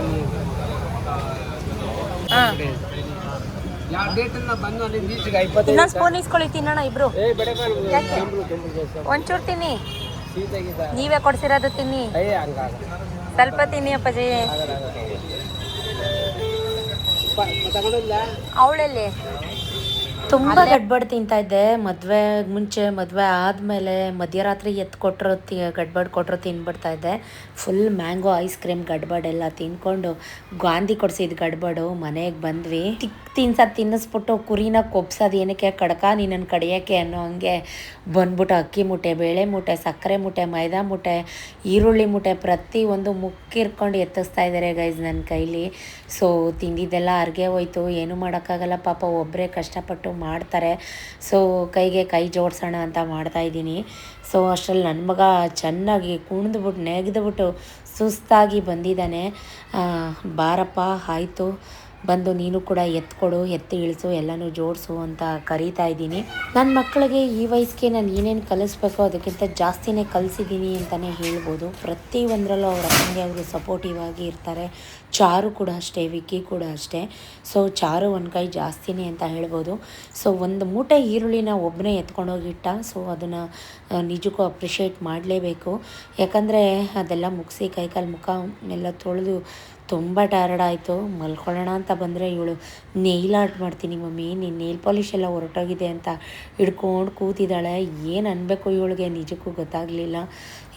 ಯಾವ ಡೇಟನ್ನ ಬಂದು ಅಲ್ಲಿ ಬೀಚ್ಗೆ 25 ಇನ್ನೊಂದು ಸ್ಪೂನ್ ಇಸ್ಕೊಳ್ಳಿ ತಿನ್ನೋಣ ಇಬ್ರು. ಬೇಡ ಒಂಚೂರು ತಿನ್ನಿ, ಸೀತಾಗಿದ್ದ ನೀವೇ ಕೊಡ್ಸಿರೋದು ತಿನ್ನಿ. ಹಂಗಾಗ ಸ್ವಲ್ಪ ತಿನ್ನಿ ಅಪ್ಪಾಜಿ. ತಗೊಂಡಿಲ್ಲ ಅವಳಲ್ಲಿ ತುಂಬ ಗಡ್ಬಡ್ ತಿಂತಾ ಇದ್ದೆ. ಮದುವೆ ಮುಂಚೆ, ಮದುವೆ ಆದಮೇಲೆ ಮಧ್ಯರಾತ್ರಿ ಎತ್ತು ಕೊಟ್ಟರು ಗಡ್ಬಡ್ ಕೊಟ್ಟರು ತಿನ್ಬಿಡ್ತಾ ಇದ್ದೆ. ಫುಲ್ ಮ್ಯಾಂಗೋ ಐಸ್ ಕ್ರೀಮ್ ಗಡ್ಬಡ್ ಎಲ್ಲ ತಿನ್ಕೊಂಡು ಗಾಂಧಿ ಕೊಡ್ಸಿದ್ದು ಗಡ್ಬಡು ಮನೆಗೆ ಬಂದ್ವಿ. ತಿನ್ನಿಸ್ಬಿಟ್ಟು ಕುರಿನ ಕೊಬ್ಸೋದು ಏನಕ್ಕೆ ಕಡ್ಕ ನೀನನ್ನು ಕಡಿಯೋಕ್ಕೆ ಅನ್ನೋ ಹಂಗೆ ಬಂದ್ಬಿಟ್ಟು ಅಕ್ಕಿ ಮೂಟೆ, ಬೇಳೆ ಮೂಟೆ, ಸಕ್ಕರೆ ಮೂಟೆ, ಮೈದಾ ಮೂಟೆ, ಈರುಳ್ಳಿ ಮೂಟೆ ಪ್ರತಿಯೊಂದು ಮುಕ್ಕಿರ್ಕೊಂಡು ಎತ್ತಿಸ್ತಾ ಇದ್ದಾರೆ ಗೈಸ್ ನನ್ನ ಕೈಲಿ. ಸೊ ತಿಂದಿದ್ದೆಲ್ಲ ಅರ್ಗೆ ಹೋಯ್ತು. ಏನೂ ಮಾಡೋಕ್ಕಾಗಲ್ಲ ಪಾಪ, ಒಬ್ಬರೇ ಕಷ್ಟಪಟ್ಟು ಮಾಡ್ತಾರೆ. ಸೊ ಕೈಗೆ ಕೈ ಜೋಡಿಸೋಣ ಅಂತ ಮಾಡ್ತಾಯಿದ್ದೀನಿ. ಸೊ ಅಷ್ಟರಲ್ಲಿ ನನ್ನ ಮಗ ಚೆನ್ನಾಗಿ ಕುಣಿದ್ಬಿಟ್ಟು ನೆಗೆದ್ಬಿಟ್ಟು ಸುಸ್ತಾಗಿ ಬಂದಿದ್ದಾನೆ. ಬಾರಪ್ಪ ಆಯಿತು ಬಂದು ನೀನು ಕೂಡ ಎತ್ಕೊಡು, ಎತ್ತಿ ಇಳಿಸು, ಎಲ್ಲನೂ ಜೋಡಿಸು ಅಂತ ಕರೀತಾ ಇದ್ದೀನಿ. ನನ್ನ ಮಕ್ಕಳಿಗೆ ಈ ವಯಸ್ಸಿಗೆ ನಾನು ಏನೇನು ಕಲಿಸ್ಬೇಕೋ ಅದಕ್ಕಿಂತ ಜಾಸ್ತಿನೇ ಕಲಿಸಿದ್ದೀನಿ ಅಂತಲೇ ಹೇಳ್ಬೋದು. ಪ್ರತಿಯೊಂದರಲ್ಲೂ ಅವ್ರ ಅಪ್ಪನಿಗೆ ಅವರು ಸಪೋರ್ಟಿವ್ ಆಗಿ ಇರ್ತಾರೆ. ಚಾರು ಕೂಡ ಅಷ್ಟೇ, ವಿಕ್ಕಿ ಕೂಡ ಅಷ್ಟೇ. ಸೊ ಚಾರು ಒಂದು ಕೈ ಜಾಸ್ತಿನೇ ಅಂತ ಹೇಳ್ಬೋದು. ಸೊ ಒಂದು ಮೂಟೆ ಈರುಳ್ಳಿನ ಒಬ್ಬನೇ ಎತ್ಕೊಂಡೋಗಿಟ್ಟ. ಸೊ ಅದನ್ನು ನಿಜಕ್ಕೂ ಅಪ್ರಿಷಿಯೇಟ್ ಮಾಡಲೇಬೇಕು. ಯಾಕಂದರೆ ಅದೆಲ್ಲ ಮುಗಿಸಿ ಕೈಕಾಲು ಮುಖ ಎಲ್ಲ ತೊಳೆದು ತುಂಬ ಟಯರ್ಡ್ ಆಯಿತು. ಮಲ್ಕೊಳ್ಳೋಣ ಅಂತ ಬಂದರೆ ಇವಳು ನೇಲ್ ಆರ್ಟ್ ಮಾಡ್ತೀನಿ ಮಮ್ಮಿ, ನೀನು ನೇಲ್ ಪಾಲಿಶ್ ಎಲ್ಲ ಹೊರಟೋಗಿದೆ ಅಂತ ಹಿಡ್ಕೊಂಡು ಕೂತಿದ್ದಾಳೆ. ಏನು ಅನ್ಬೇಕು ಇವಳಿಗೆ ನಿಜಕ್ಕೂ ಗೊತ್ತಾಗಲಿಲ್ಲ.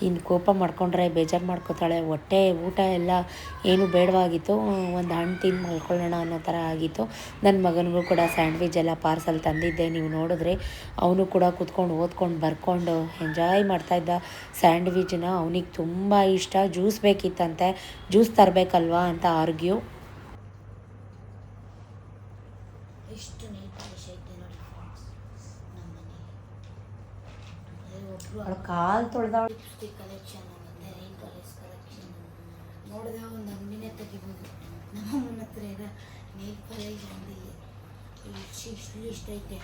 ಇನ್ನು ಕೋಪ ಮಾಡ್ಕೊಂಡ್ರೆ ಬೇಜಾರು ಮಾಡ್ಕೋತಾಳೆ. ಹೊಟ್ಟೆ ಊಟ ಎಲ್ಲ ಏನು ಬೇಡವಾಗಿತ್ತು, ಒಂದು ಹಣ್ಣು ತಿಂದು ಮಲ್ಕೊಳ್ಳೋಣ ಅನ್ನೋ ಥರ ಆಗಿತ್ತು. ನನ್ನ ಮಗನಿಗೂ ಕೂಡ ಸ್ಯಾಂಡ್ವಿಚ್ ಎಲ್ಲ ಪಾರ್ಸಲ್ ತಂದಿದ್ದೆ, ನೀವು ನೋಡಿದ್ರೆ. ಅವನು ಕೂಡ ಕೂತ್ಕೊಂಡು ಓದ್ಕೊಂಡು ಬರ್ಕೊಂಡು ಎಂಜಾಯ್ ಮಾಡ್ತಾಯಿದ್ದ ಸ್ಯಾಂಡ್ವಿಚ್ನ. ಅವನಿಗೆ ತುಂಬ ಇಷ್ಟ. ಜ್ಯೂಸ್ ಬೇಕಿತ್ತಂತೆ, ಜ್ಯೂಸ್ ತರಬೇಕಲ್ವಾ ಅಂತ ಆರ್ಗ್ಯೂ. ಎಷ್ಟು ನೀಟ್ ಪಾಲಿಶ್ ಐತೆ ನೋಡಿ ಫ್ರೆಂಡ್ಸ್ ನಮ್ಮ ಮನೇಲಿ. ಒಬ್ಬರು ಕಾಲು ತೊಳೆದ ಲಿಪ್ಸ್ಟಿಕ್ ಕಲೆಕ್ಷನ್ ಮತ್ತು ನೈಲ್ ಪಾಲಿಶ್ ಕಲೆಕ್ಷನ್ ನೋಡಿದ್ರೆ ಒಂದು ಅಂಗಡಿನೇ ತೆಗಿಬೋದು. ನಮ್ಮ ಹತ್ರ ಇರೋ ನೈಲ್ ಪಾಲಿಶ್ ಅಂಗಡಿ ಇಲ್ಲಿ ಇಷ್ಟೈತೆ,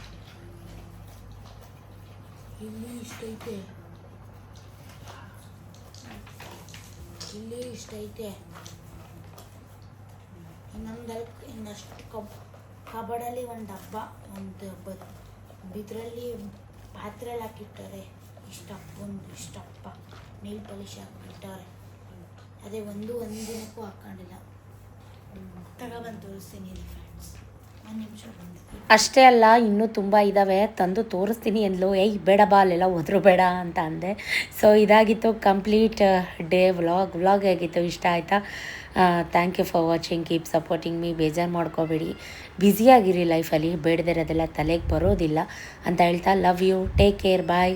ಇಲ್ಲಿ ಇಷ್ಟೈತೆ, ಇಲ್ಲಿ ಇಷ್ಟೈತೆ. ಇನ್ನಷ್ಟು ಕಬಡಲ್ಲಿ ಒಂದು ಡಬ್ಬ, ಒಂದು ಇದರಲ್ಲಿ ಪಾತ್ರೆಯಲ್ಲಿ ಹಾಕಿಟ್ಟಾರೆ. ಇಷ್ಟಪ್ಪ ನೀಲ್ ಪಾಲಿಶ್ ಹಾಕಿಟ್ಟಾರೆ. ಅದೇ ಒಂದು ದಿನಕ್ಕೂ ಹಾಕೊಂಡಿಲ್ಲ. ತಗೊಬಂದು ತೋರಿಸ್ತೀನಿ ಫ್ರೆಂಡ್ಸ್, ಒಂದು ನಿಮಿಷ ಬಂದು. ಅಷ್ಟೇ ಅಲ್ಲ, ಇನ್ನೂ ತುಂಬ ಇದ್ದಾವೆ, ತಂದು ತೋರಿಸ್ತೀನಿ ಅಂದ್ಲು. ಏಯ್ ಬೇಡ ಬಾ, ಅಲ್ಲೆಲ್ಲ ಹೋದ್ರು ಬೇಡ ಅಂತ ಅಂದೆ. ಸೊ ಇದಾಗಿತ್ತು ಕಂಪ್ಲೀಟ್ ಡೇ ವ್ಲಾಗ್ ಆಗಿತ್ತು. ಇಷ್ಟ ಆಯಿತಾ? Thank you for watching, keep supporting me. ಬೇಜಾರು ಮಾಡ್ಕೋಬೇಡಿ, ಬ್ಯುಸಿಯಾಗಿರಿ ಲೈಫಲ್ಲಿ, ಬೇಡದಿರೋದೆಲ್ಲ ತಲೆಗೆ ಬರೋದಿಲ್ಲ ಅಂತ ಹೇಳ್ತಾ love you, take care, bye.